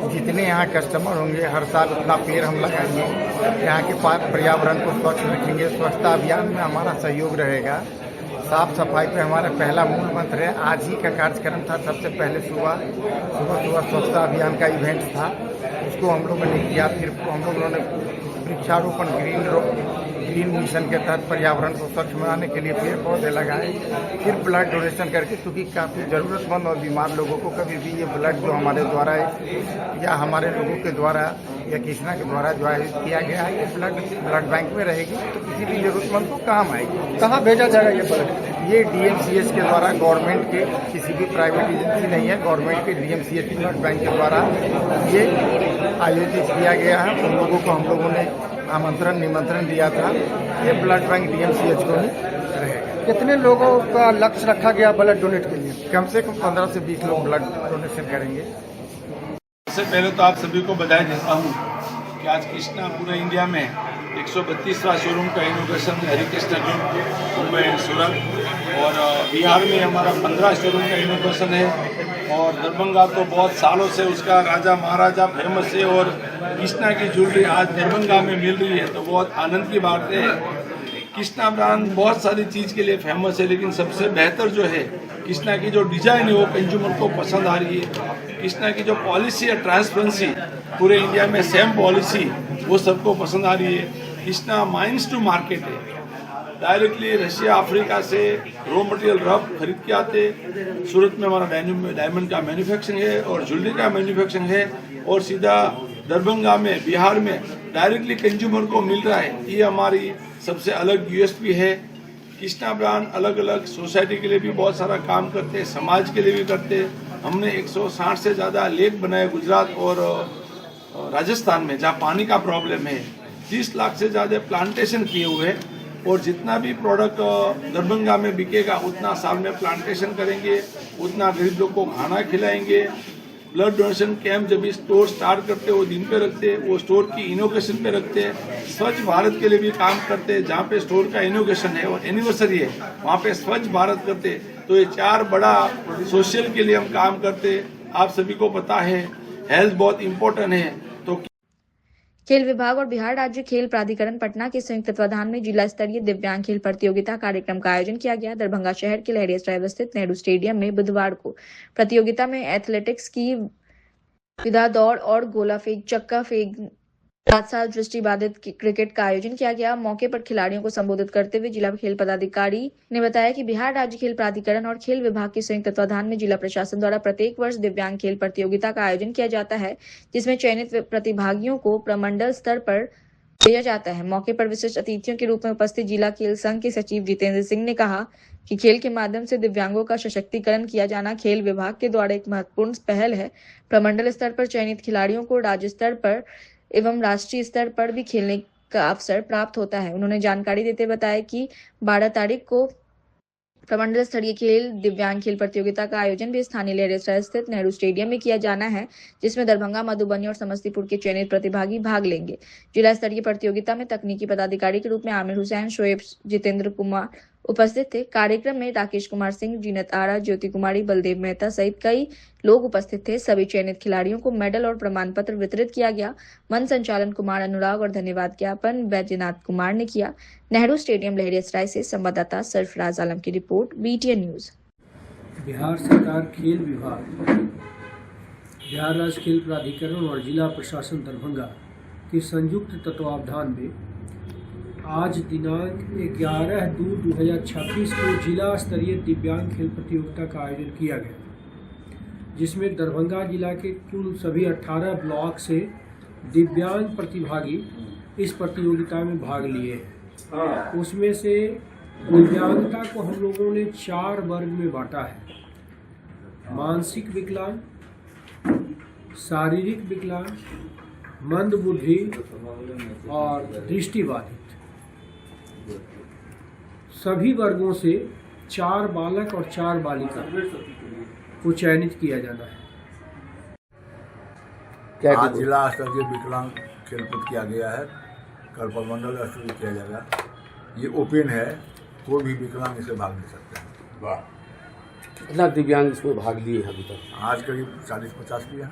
जितने यहाँ कस्टमर होंगे हर साल उतना पेड़ हम लगाएंगे, यहाँ के पर्यावरण को स्वच्छ रखेंगे। स्वच्छता अभियान में हमारा सहयोग रहेगा। साफ सफाई पे हमारा पहला मूल मंत्र है। आज ही का कार्यक्रम था, सबसे पहले सुबह स्वच्छता अभियान का इवेंट था, उसको हम लोगों ने किया। फिर हम लोगों ने वृक्षारोपण ग्रीन मिशन के तहत पर्यावरण को स्वच्छ बनाने के लिए पेड़ पौधे लगाए। फिर ब्लड डोनेशन करके, क्योंकि काफ़ी ज़रूरतमंद और बीमार लोगों को कभी भी ये ब्लड जो हमारे द्वारा या हमारे लोगों के द्वारा या कृष्णा के द्वारा जो आयोजित किया गया है, ये ब्लड बैंक में रहेगी तो किसी भी जरूरतमंद को काम आएगी। कहाँ भेजा जाएगा ये ब्लड? ये डीएमसीएच के द्वारा, गवर्नमेंट के, किसी भी प्राइवेट एजेंसी नहीं है, गवर्नमेंट के डीएमसीएच ब्लड बैंक के द्वारा ये आयोजित किया गया है। उन लोगों को हम लोगों ने आमंत्रण, निमंत्रण दिया था। ये ब्लड बैंक डीएमसीएच को ही रहेगा। कितने लोगों का लक्ष्य रखा गया ब्लड डोनेट के लिए? कम से कम 15 से 20 लोग ब्लड डोनेशन करेंगे। सबसे पहले तो आप सभी को बधाई देता हूँ कि आज कृष्णा पूरे इंडिया में 132वां शोरूम का इनोग्रेशन हरिकृष्णा मुंबई सूरत और बिहार में हमारा 15 शोरूम का इनोग्रेशन है और दरभंगा तो बहुत सालों से उसका राजा महाराजा फेमस है और कृष्णा की ज्वेलरी आज दरभंगा में मिल रही है तो बहुत आनंद की बात है। कृष्णा ब्रांड बहुत सारी चीज़ के लिए फेमस है लेकिन सबसे बेहतर जो है कृष्णा की जो डिज़ाइन है वो कंज्यूमर को पसंद आ रही है। कृष्णा की जो पॉलिसी है ट्रांसपेरेंसी पूरे इंडिया में सेम पॉलिसी वो सबको पसंद आ रही है। कृष्णा माइंस टू मार्केट है, डायरेक्टली रशिया अफ्रीका से रॉ मटेरियल रफ खरीद के आते। सूरत में हमारा डायमंड का मैन्युफैक्चरिंग है और ज्वेलरी का मैन्युफैक्चरिंग है और सीधा दरभंगा में बिहार में डायरेक्टली कंज्यूमर को मिल रहा है। ये हमारी सबसे अलग यूएसपी है। कृष्णा ब्रांड अलग अलग सोसाइटी के लिए भी बहुत सारा काम करते हैं, समाज के लिए भी करते हैं। हमने 160 से ज़्यादा लेक बनाए गुजरात और राजस्थान में जहाँ पानी का प्रॉब्लम है। 30 लाख से ज़्यादा प्लांटेशन किए हुए हैं और जितना भी प्रोडक्ट दरभंगा में बिकेगा उतना साल में प्लांटेशन करेंगे, उतना गरीब लोग को खाना खिलाएंगे। ब्लड डोनेशन कैंप जब भी स्टोर स्टार्ट करते हैं वो दिन पे रखते हैं, वो स्टोर की इनोग्रेशन पे रखते हैं। स्वच्छ भारत के लिए भी काम करते हैं, जहाँ पे स्टोर का इनोग्रेशन है और एनिवर्सरी है वहाँ पे स्वच्छ भारत करते हैं। तो ये 4 बड़ा सोशल के लिए हम काम करते हैं। आप सभी को पता है हेल्थ बहुत इम्पोर्टेंट है। तो खेल विभाग और बिहार राज्य खेल प्राधिकरण पटना के संयुक्त तत्वाधान में जिला स्तरीय दिव्यांग खेल प्रतियोगिता कार्यक्रम का आयोजन किया गया। दरभंगा शहर के लहरिया स्थित नेहरू स्टेडियम में बुधवार को प्रतियोगिता में एथलेटिक्स की विधा दौड़ और गोला फेंक, चक्का फेंक, 7 साल दृष्टिबाधित क्रिकेट का आयोजन किया गया। मौके पर खिलाड़ियों को संबोधित करते हुए जिला खेल पदाधिकारी ने बताया कि बिहार राज्य खेल प्राधिकरण और खेल विभाग के संयुक्त तत्वाधान में जिला प्रशासन द्वारा प्रत्येक वर्ष दिव्यांग खेल प्रतियोगिता का आयोजन किया जाता है, जिसमें चयनित प्रतिभागियों को प्रमंडल स्तर पर भेजा जाता है। मौके पर विशिष्ट अतिथियों के रूप में उपस्थित जिला खेल संघ के सचिव जितेंद्र सिंह ने कहा कि खेल के माध्यम से दिव्यांगों का सशक्तिकरण किया जाना खेल विभाग के द्वारा एक महत्वपूर्ण पहल है। प्रमंडल स्तर पर चयनित खिलाड़ियों को राज्य स्तर पर एवं राष्ट्रीय स्तर पर भी खेलने का अवसर प्राप्त होता है। उन्होंने जानकारी देते बताया कि 12 तारीख को प्रमंडल स्तरीय खेल दिव्यांग खेल प्रतियोगिता का आयोजन भी स्थानीय लहरिया स्थित नेहरू स्टेडियम में किया जाना है, जिसमें दरभंगा, मधुबनी और समस्तीपुर के चयनित प्रतिभागी भाग लेंगे। जिला स्तरीय प्रतियोगिता में तकनीकी पदाधिकारी के रूप में आमिर हुसैन, शोएब, जितेंद्र कुमार उपस्थित थे। कार्यक्रम में राकेश कुमार सिंह, जीनत आरा, ज्योति कुमारी, बलदेव मेहता सहित कई लोग उपस्थित थे। सभी चयनित खिलाड़ियों को मेडल और प्रमाण पत्र वितरित किया गया। मंच संचालन कुमार अनुराग और धन्यवाद ज्ञापन बैजनाथ कुमार ने किया। नेहरू स्टेडियम लहरिया से संवाददाता सरफराज आलम की रिपोर्ट, BTN न्यूज। बिहार सरकार खेल विभाग, बिहार राज्य खेल प्राधिकरण और जिला प्रशासन दरभंगा के संयुक्त तत्वावधान में आज दिनांक 11/2/2026 को जिला स्तरीय दिव्यांग खेल प्रतियोगिता का आयोजन किया गया, जिसमें दरभंगा जिला के कुल सभी 18 ब्लॉक से दिव्यांग प्रतिभागी इस प्रतियोगिता में भाग लिए। उसमें से दिव्यांगता को हम लोगों ने 4 वर्ग में बांटा है: मानसिक विकलांग, शारीरिक विकलांग, मंदबुद्धि और दृष्टिबाधित। सभी वर्गों से 4 बालक और 4 बालिका को चयनित किया जाना है। आज जिला स्तरीय विकलांग खेलकूद किया गया है, कल प्रमंडल स्तरीय किया जाएगा। ये ओपन है, कोई भी विकलांग इसे भाग ले सकते हैं। वाह, कितना दिव्यांग इसमें भाग लिए अभी तक? आज करीब 40-50 लिया।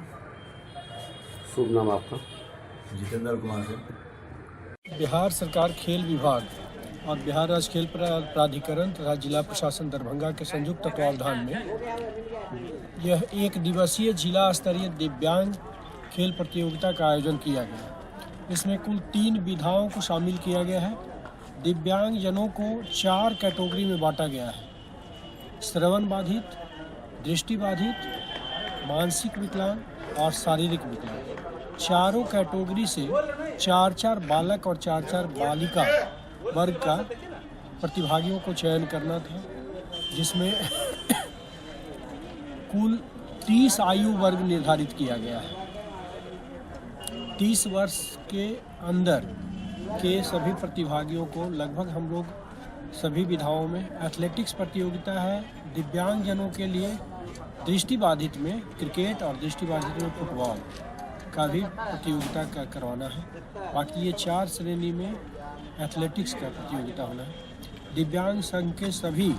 शुभ नाम आपका? जितेंद्र कुमार सिंह। बिहार सरकार खेल विभाग और बिहार राज्य खेल प्राधिकरण तथा जिला प्रशासन दरभंगा के संयुक्त तत्वावधान में यह 1 दिवसीय जिला स्तरीय दिव्यांग खेल प्रतियोगिता का आयोजन किया गया। इसमें कुल 3 विधाओं को शामिल किया गया है। दिव्यांग जनों को 4 कैटेगरी में बांटा गया है: श्रवण बाधित, दृष्टिबाधित, मानसिक विकलांग और शारीरिक विकलांग। चारों कैटेगरी से 4-4 बालक और 4-4 बालिका वर्ग का प्रतिभागियों को चयन करना था, जिसमें कुल 30 आयु वर्ग निर्धारित किया गया है। 30 वर्ष के अंदर के सभी प्रतिभागियों को लगभग हम लोग सभी विधाओं में एथलेटिक्स प्रतियोगिता है, दिव्यांग जनों के लिए दृष्टिबाधित में क्रिकेट और दृष्टिबाधित में फुटबॉल का भी प्रतियोगिता करवाना है। बाकी ये 4 श्रेणी में एथलेटिक्स का प्रतियोगिता होना है। दिव्यांग संघ के सभी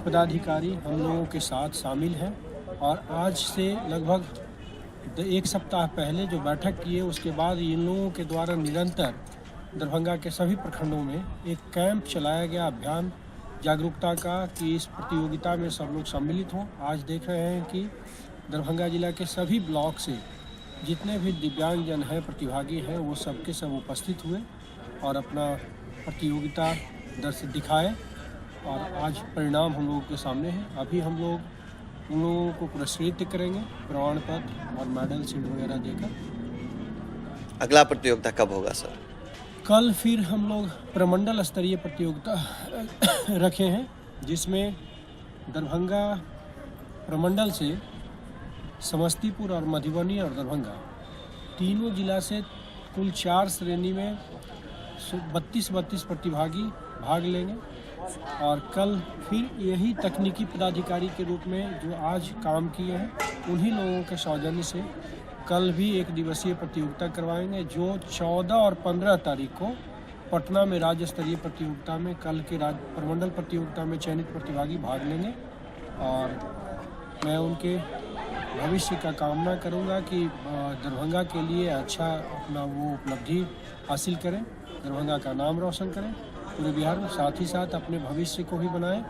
पदाधिकारी हम लोगों के साथ शामिल हैं और आज से लगभग 1 सप्ताह पहले जो बैठक की है उसके बाद इन लोगों के द्वारा निरंतर दरभंगा के सभी प्रखंडों में एक कैंप चलाया गया, अभियान जागरूकता का, कि इस प्रतियोगिता में सब लोग सम्मिलित हों। आज देख रहे हैं कि दरभंगा जिला के सभी ब्लॉक से जितने भी दिव्यांगजन हैं, प्रतिभागी हैं, वो सबके सब उपस्थित हुए और अपना प्रतियोगिता दर्शक दिखाए और आज परिणाम हम लोगों के सामने है। अभी हम लोग उन लोगों को पुरस्कृत करेंगे प्रमाण पत्र और मेडल शीट वगैरह देकर। अगला प्रतियोगिता कब होगा सर? कल फिर हम लोग प्रमंडल स्तरीय प्रतियोगिता रखे हैं, जिसमें दरभंगा प्रमंडल से समस्तीपुर और मधुबनी और दरभंगा तीनों जिला से कुल 4 श्रेणी में 32 प्रतिभागी भाग लेंगे। और कल फिर यही तकनीकी पदाधिकारी के रूप में जो आज काम किए हैं उन्हीं लोगों के सौजन्य से कल भी 1 दिवसीय प्रतियोगिता करवाएंगे, जो 14 और 15 तारीख को पटना में राज्य स्तरीय प्रतियोगिता में, कल के प्रमंडल प्रतियोगिता में चयनित प्रतिभागी भाग लेंगे। और मैं उनके भविष्य का कामना करूंगा कि दरभंगा के लिए अच्छा अपना वो उपलब्धि हासिल करें, दरभंगा का नाम रोशन करें पूरे बिहार में, साथ ही साथ अपने भविष्य को भी बनाएं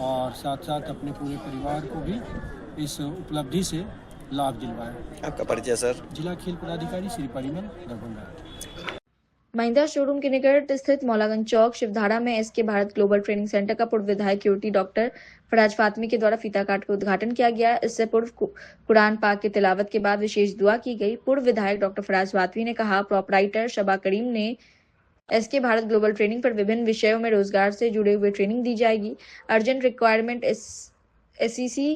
और साथ साथ अपने पूरे परिवार को भी इस उपलब्धि से लाभ दिलवाएं। आपका परिचय सर? जिला खेल पदाधिकारी श्री परिमल, दरभंगा। महिंद्रा शोरूम के निकट स्थित मौलागंज चौक शिवधारा में SK Bharat global training centre का पूर्व विधायक यूटी डॉक्टर फराज फातमी के द्वारा फीता काट कर उद्घाटन किया गया। इससे पूर्व कुरान पाक की तिलावत के बाद विशेष दुआ की गई। पूर्व विधायक डॉक्टर फराज फातमी ने कहा, प्रोपराइटर शबा करीम ने एसके भारत ग्लोबल ट्रेनिंग पर विभिन्न विषयों में रोजगार से जुड़े हुए ट्रेनिंग दी जाएगी। अर्जेंट रिक्वायरमेंट एससीसी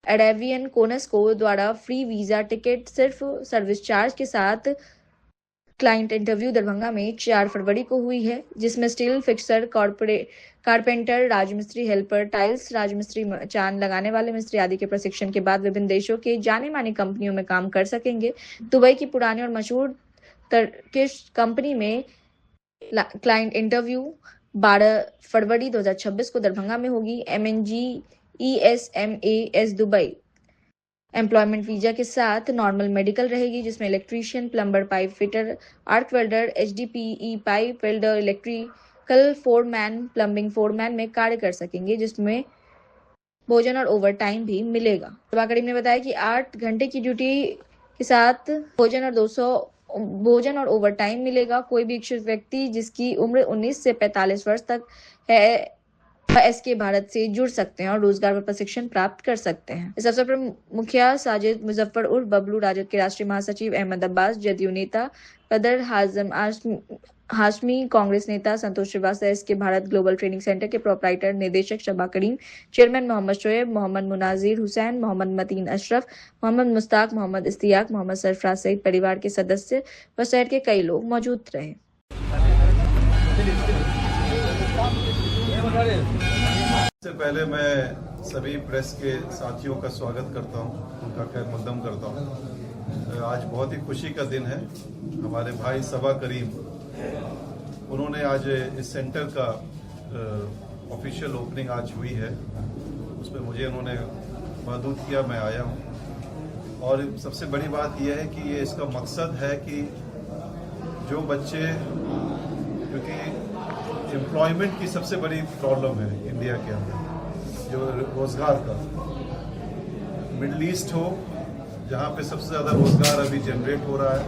एडेवियन कोनस्को द्वारा फ्री वीजा टिकट सिर्फ सर्विस चार्ज के साथ क्लाइंट इंटरव्यू दरभंगा में 4 फरवरी को हुई है, जिसमें स्टील फिक्सर, कारपेंटर, राजमिस्त्री, हेल्पर, टाइल्स राजमिस्त्री, चांद लगाने वाले मिस्त्री आदि के प्रशिक्षण के बाद विभिन्न देशों के जाने मानी कंपनियों में काम कर सकेंगे। दुबई की पुरानी और मशहूर टर्किश कंपनी में क्लाइंट इंटरव्यू 12 फरवरी 2026 को दरभंगा में होगी। MNG ESMAS Dubai employment visa के साथ नॉर्मल मेडिकल रहेगी, जिसमें electrician, plumber, pipe fitter, arc welder, HDPE pipe welder, electrical foreman, plumbing foreman में कार्य कर सकेंगे, जिसमें भोजन और ओवर टाइम भी मिलेगा। शबा करीम ने बताया कि 8 घंटे की ड्यूटी के साथ भोजन और ओवर टाइम मिलेगा। कोई भी इच्छुक व्यक्ति जिसकी उम्र 19 से 45 वर्ष तक है एसके भारत से जुड़ सकते हैं और रोजगार पर प्रशिक्षण प्राप्त कर सकते हैं। इस अवसर पर मुखिया साजिद मुजफ्फर उर्फ बबलू, राजद के राष्ट्रीय महासचिव अहमद अब्बास, जदयू नेता पदर हाशमी, कांग्रेस नेता Santosh Srivastava, SK Bharat global training centre के प्रोपराइटर निदेशक शबा करीम, चेयरमैन मोहम्मद शोएब, मोहम्मद मुनाजिर हुसैन, मोहम्मद मतीन अशरफ, मोहम्मद मुस्ताक, मोहम्मद इस्तियाक, मोहम्मद सरफराज सहित परिवार के सदस्य व शहर के कई लोग मौजूद रहे। इससे पहले मैं सभी प्रेस के साथियों का स्वागत करता हूं, उनका खैर मकदम करता हूं। आज बहुत ही खुशी का दिन है। हमारे भाई शबा करीम, उन्होंने आज इस सेंटर का ऑफिशियल ओपनिंग आज हुई है, उसमें मुझे उन्होंने मदद किया, मैं आया हूं। और सबसे बड़ी बात यह है कि ये इसका मकसद है कि जो बच्चे, क्योंकि एम्प्लॉयमेंट की सबसे बड़ी प्रॉब्लम है इंडिया के अंदर, जो रोज़गार का, मिडल ईस्ट हो जहाँ पे सबसे ज़्यादा रोज़गार अभी जनरेट हो रहा है,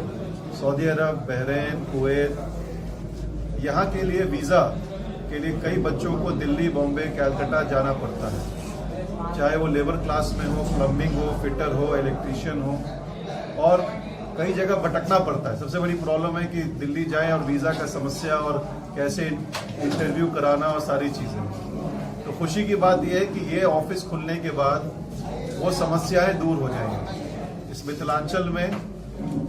सऊदी अरब, बहरीन, कुवैत, यहाँ के लिए वीज़ा के लिए कई बच्चों को दिल्ली, बॉम्बे, कलकत्ता जाना पड़ता है, चाहे वो लेबर क्लास में हो, प्लम्बिंग हो, फिटर हो, इलेक्ट्रीशियन हो, और कई जगह भटकना पड़ता है। सबसे बड़ी प्रॉब्लम है कि दिल्ली जाए और वीज़ा का समस्या और कैसे इंटरव्यू कराना और सारी चीज़ें। तो खुशी की बात यह है कि ये ऑफिस खुलने के बाद वो समस्याएं दूर हो जाएंगी इस मिथिलांचल में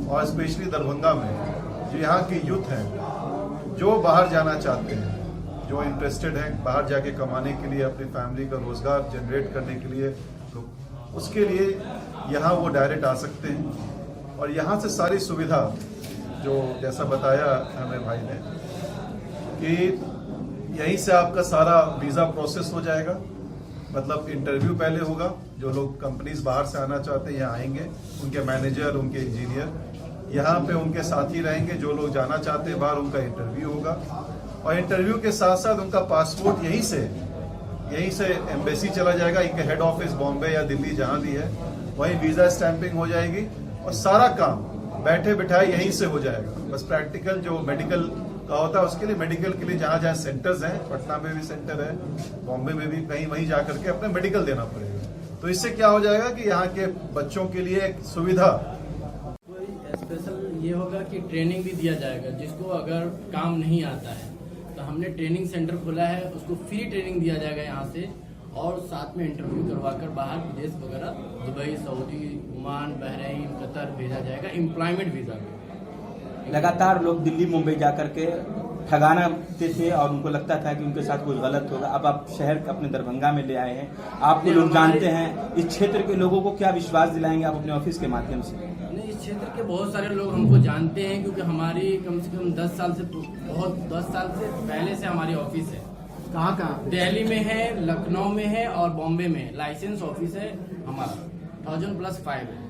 और स्पेशली दरभंगा में। जो यहाँ के यूथ हैं, जो बाहर जाना चाहते हैं, जो इंटरेस्टेड हैं बाहर जाके कमाने के लिए, अपनी फैमिली का रोज़गार जनरेट करने के लिए, तो उसके लिए यहाँ वो डायरेक्ट आ सकते हैं और यहाँ से सारी सुविधा जो जैसा बताया हमें भाई ने कि यहीं से आपका सारा वीज़ा प्रोसेस हो जाएगा। मतलब इंटरव्यू पहले होगा, जो लोग कंपनीज बाहर से आना चाहते हैं यहाँ आएंगे, उनके मैनेजर, उनके इंजीनियर यहाँ पे उनके साथी रहेंगे। जो लोग जाना चाहते हैं बाहर, उनका इंटरव्यू होगा और इंटरव्यू के साथ साथ उनका पासपोर्ट यहीं से एम्बेसी चला जाएगा। इनके हेड ऑफिस बॉम्बे या दिल्ली जहाँ भी है, वहीं वीज़ा स्टैंपिंग हो जाएगी और सारा काम बैठे बिठाए यहीं से हो जाएगा। बस प्रैक्टिकल जो मेडिकल का होता है उसके लिए, मेडिकल के लिए जहाँ जहाँ सेंटर्स हैं, पटना में भी सेंटर है, बॉम्बे में भी, कहीं वहीं जा करके अपने मेडिकल देना पड़ेगा। तो इससे क्या हो जाएगा कि यहाँ के बच्चों के लिए एक सुविधा। कोई स्पेशल ये होगा कि ट्रेनिंग भी दिया जाएगा, जिसको अगर काम नहीं आता है तो हमने ट्रेनिंग सेंटर खोला है, उसको फ्री ट्रेनिंग दिया जाएगा यहाँ से और साथ में इंटरव्यू करवाकर बाहर विदेश वगैरह Dubai, Saudi, Oman, Bahrain, Qatar भेजा जाएगा एम्प्लॉयमेंट वीजा पे। लगातार लोग दिल्ली मुंबई जाकर के ठगाना थे और उनको लगता था कि उनके साथ कुछ गलत होगा। अब आप शहर अपने दरभंगा में ले आए हैं, आपको लोग जानते हैं, इस क्षेत्र के लोगों को क्या विश्वास दिलाएंगे आप अपने ऑफिस के माध्यम से? नहीं, इस क्षेत्र के बहुत सारे लोग हमको जानते हैं क्योंकि हमारी कम से कम 10 साल से पहले से हमारी ऑफिस है। कहाँ? दिल्ली में है, लखनऊ में है और बॉम्बे में लाइसेंस ऑफिस है हमारा 1000+5 है।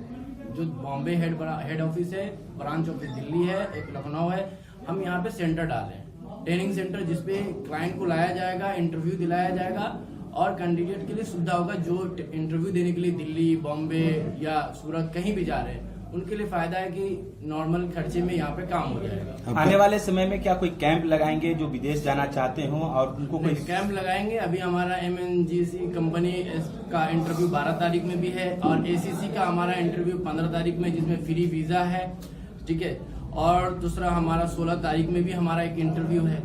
जो बॉम्बे हेड ऑफिस है, ब्रांच ऑफिस दिल्ली है, एक लखनऊ है। हम यहाँ पे सेंटर डाले, ट्रेनिंग सेंटर, जिसपे क्लाइंट को लाया जाएगा, इंटरव्यू दिलाया जाएगा और कैंडिडेट के लिए सुविधा होगा। जो इंटरव्यू देने के लिए दिल्ली, बॉम्बे या सूरत कहीं भी जा रहे हैं, उनके लिए फायदा है कि नॉर्मल खर्चे में यहाँ पे काम हो जाएगा। आने वाले समय में क्या कोई कैंप लगाएंगे जो विदेश जाना चाहते हो और उनको कोई कैंप लगाएंगे? अभी हमारा MNGC कंपनी का इंटरव्यू 12 तारीख में भी है और ACC का हमारा इंटरव्यू 15 तारीख में, जिसमें फ्री वीजा है, ठीक है। और दूसरा हमारा 16 तारीख में भी हमारा एक इंटरव्यू है।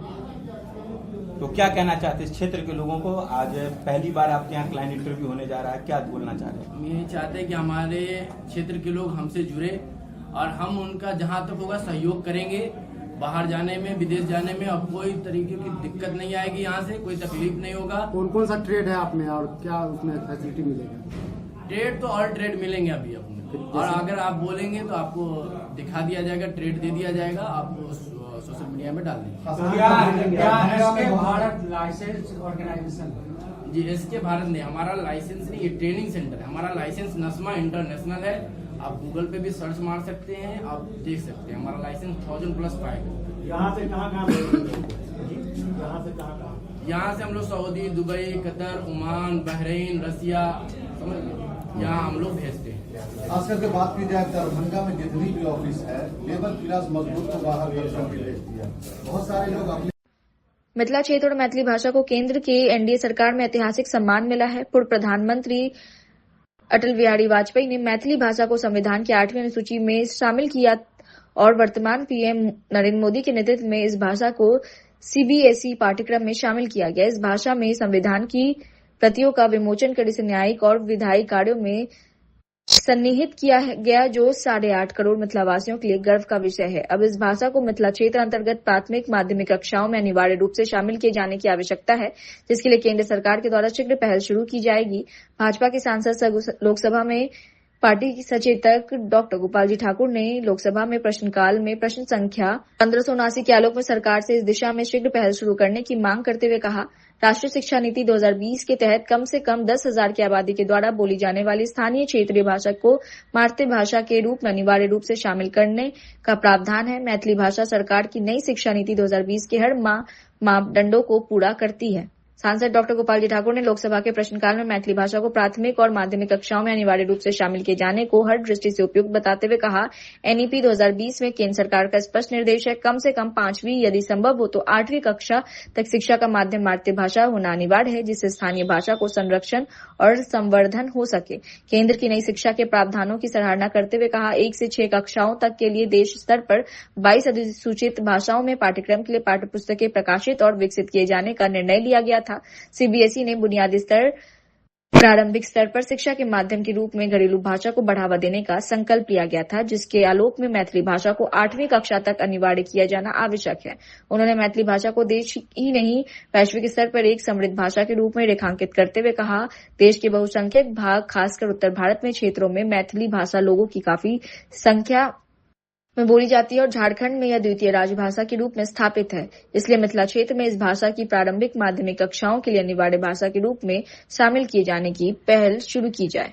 तो क्या कहना चाहते हैं इस क्षेत्र के लोगों को? आज पहली बार आपके यहाँ क्लाइंट इंटरव्यू होने जा रहा है, क्या बोलना चाह रहे हैं? हम यही चाहते हैं कि हमारे क्षेत्र के लोग हमसे जुड़े और हम उनका जहाँ तक होगा सहयोग करेंगे। बाहर जाने में, विदेश जाने में अब कोई तरीके की दिक्कत नहीं आएगी, यहाँ से कोई तकलीफ नहीं होगा। कौन सा ट्रेड है आप में और क्या उसमें फैसिलिटी मिलेगा? ट्रेड तो ऑल ट्रेड मिलेंगे अभी अपने, और अगर आप बोलेंगे तो आपको दिखा दिया जाएगा, ट्रेड दे दिया जाएगा, आपको सोशल मीडिया में डाल देंगे। Bharat licence organisation? जी, इसके भारत नहीं, हमारा लाइसेंस नहीं, ये ट्रेनिंग सेंटर है। हमारा लाइसेंस नस्मा इंटरनेशनल है, आप गूगल पे भी सर्च मार सकते हैं, आप देख सकते हैं। हमारा लाइसेंस 1000+5 है। यहाँ से कहाँ? यहाँ से हम लोग Saudi, Dubai, Qatar, Oman, Bahrain, Russia, समझ लीजिए, यहाँ हम लोग भेजते हैं। खास करके बात की जाए दरभंगा में जितनी भी ऑफिस है, लेबर क्लास मजदूर को बाहर भेज दिया। बहुत सारे लोग अपने मिथिला क्षेत्र और मैथिली भाषा को केंद्र के एनडीए सरकार में ऐतिहासिक सम्मान मिला है। पूर्व प्रधानमंत्री अटल बिहारी वाजपेयी ने मैथिली भाषा को संविधान की 8वीं अनुसूची में शामिल किया और वर्तमान पीएम नरेंद्र मोदी के नेतृत्व में इस भाषा को CBSE पाठ्यक्रम में शामिल किया गया। इस भाषा में संविधान की प्रतियों का विमोचन कर इसे न्यायिक और विधायी कार्यों में सन्निहित किया गया, जो 8.5 करोड़ मिथिलावासियों के लिए गर्व का विषय है। अब इस भाषा को मिथिला क्षेत्र अंतर्गत प्राथमिक माध्यमिक कक्षाओं में अनिवार्य रूप से शामिल किए जाने की आवश्यकता है, जिसके लिए केंद्र सरकार के द्वारा शीघ्र पहल शुरू की जाएगी। भाजपा के सांसद लोकसभा में पार्टी की सचेतक डॉक्टर गोपाल जी ठाकुर ने लोकसभा में प्रश्नकाल में प्रश्न संख्या 1579 के आलोक में सरकार से इस दिशा में शीघ्र पहल शुरू करने की मांग करते हुए कहा, राष्ट्रीय शिक्षा नीति 2020 के तहत कम से कम 10,000 की आबादी के द्वारा बोली जाने वाली स्थानीय क्षेत्रीय भाषा को मातृभाषा के रूप में अनिवार्य रूप से शामिल करने का प्रावधान है। मैथिली भाषा सरकार की नई शिक्षा नीति 2020 के हर मापदंडों को पूरा करती है। सांसद डॉक्टर गोपाल जी ठाकुर ने लोकसभा के प्रश्नकाल में मैथिली भाषा को प्राथमिक और माध्यमिक कक्षाओं में अनिवार्य रूप से शामिल किए जाने को हर दृष्टि से उपयुक्त बताते हुए कहा, NEP 2020 में केंद्र सरकार का स्पष्ट निर्देश है, कम से कम 5वीं यदि संभव हो तो 8वीं कक्षा तक शिक्षा का माध्यम मातृभाषा होना अनिवार्य है, जिससे स्थानीय भाषा को संरक्षण और संवर्धन हो सके। केंद्र की नई शिक्षा के प्रावधानों की सराहना करते हुए कहा, 1 से 6 कक्षाओं तक के लिए देश स्तर पर 22 अधिसूचित भाषाओं में पाठ्यक्रम के लिए पाठ्यपुस्तकें प्रकाशित और विकसित किए जाने का निर्णय लिया गया था। CBSE ने बुनियादी स्तर प्रारंभिक स्तर पर शिक्षा के माध्यम के रूप में घरेलू भाषा को बढ़ावा देने का संकल्प लिया गया था, जिसके आलोक में मैथिली भाषा को 8वीं कक्षा तक अनिवार्य किया जाना आवश्यक है। उन्होंने मैथिली भाषा को देश ही नहीं वैश्विक स्तर पर एक समृद्ध भाषा के रूप में रेखांकित करते हुए कहा, देश के बहुसंख्यक भाग खासकर उत्तर भारत में क्षेत्रों में मैथिली भाषा लोगों की काफी संख्या में बोली जाती है और झारखंड में यह द्वितीय राजभाषा के रूप में स्थापित है। इसलिए मिथिला क्षेत्र में इस भाषा की प्रारंभिक माध्यमिक कक्षाओं के लिए अनिवार्य भाषा के रूप में शामिल किए जाने की पहल शुरू की जाए।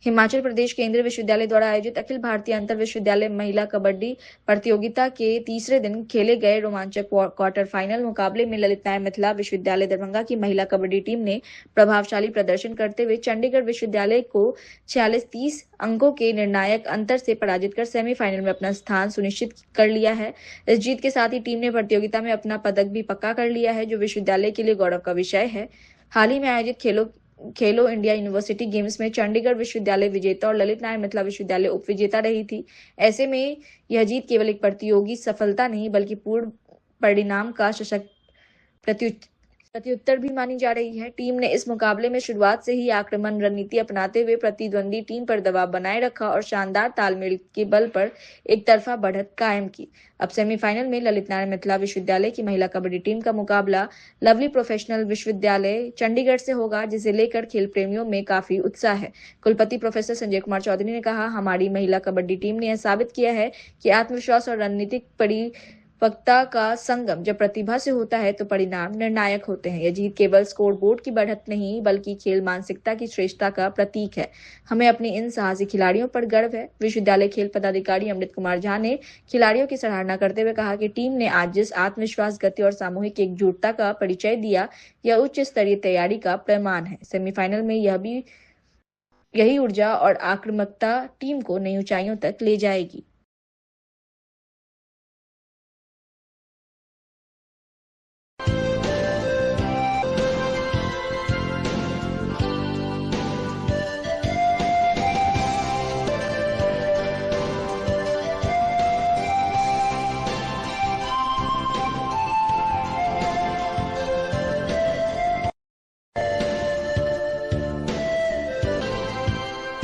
हिमाचल प्रदेश केंद्रीय विश्वविद्यालय द्वारा आयोजित अखिल भारतीय अंतर विश्वविद्यालय महिला कबड्डी प्रतियोगिता के तीसरे दिन खेले गए रोमांचक क्वार्टर फाइनल मुकाबले में ललित नारायण मिथिला विश्वविद्यालय दरभंगा की महिला कबड्डी टीम ने प्रभावशाली प्रदर्शन करते हुए चंडीगढ़ विश्वविद्यालय को 46-30 अंकों के निर्णायक अंतर से पराजित कर सेमीफाइनल में अपना स्थान सुनिश्चित कर लिया है। इस जीत के साथ ही टीम ने प्रतियोगिता में अपना पदक भी पक्का कर लिया है, जो विश्वविद्यालय के लिए गौरव का विषय है। हाल ही में आयोजित खेलो इंडिया यूनिवर्सिटी गेम्स में चंडीगढ़ विश्वविद्यालय विजेता और ललित नारायण मिथिला विश्वविद्यालय उपविजेता रही थी। ऐसे में यह जीत केवल एक प्रतियोगी सफलता नहीं बल्कि पूर्ण परिणाम का सशक्त प्रत्युत्तर भी मानी जा रही है। टीम ने इस मुकाबले में शुरुआत से ही आक्रमण रणनीति अपनाते हुए प्रतिद्वंदी टीम पर दबाव बनाए रखा और शानदार तालमेल के बल पर एक तरफा बढ़त कायम की। अब सेमीफाइनल में ललित नारायण मिथिला विश्वविद्यालय की महिला कबड्डी टीम का मुकाबला लवली प्रोफेशनल विश्वविद्यालय चंडीगढ़ से होगा, जिसे लेकर खेल प्रेमियों में काफी उत्साह है। कुलपति प्रोफेसर संजय कुमार चौधरी ने कहा, हमारी महिला कबड्डी टीम ने यह साबित किया है कि आत्मविश्वास और रणनीतिक परिपक्वता का संगम जब प्रतिभा से होता है तो परिणाम निर्णायक होते हैं। यह जीत केवल स्कोर बोर्ड की बढ़त नहीं बल्कि खेल मानसिकता की श्रेष्ठता का प्रतीक है। हमें अपनी इन साहसी खिलाड़ियों पर गर्व है। विश्वविद्यालय खेल पदाधिकारी अमृत कुमार झा ने खिलाड़ियों की सराहना करते हुए कहा कि टीम ने आज जिस आत्मविश्वास, गति और सामूहिक एकजुटता का परिचय दिया, यह उच्च स्तरीय तैयारी का प्रमाण है। सेमीफाइनल में यही ऊर्जा और आक्रामकता टीम को नई ऊंचाइयों तक ले जाएगी।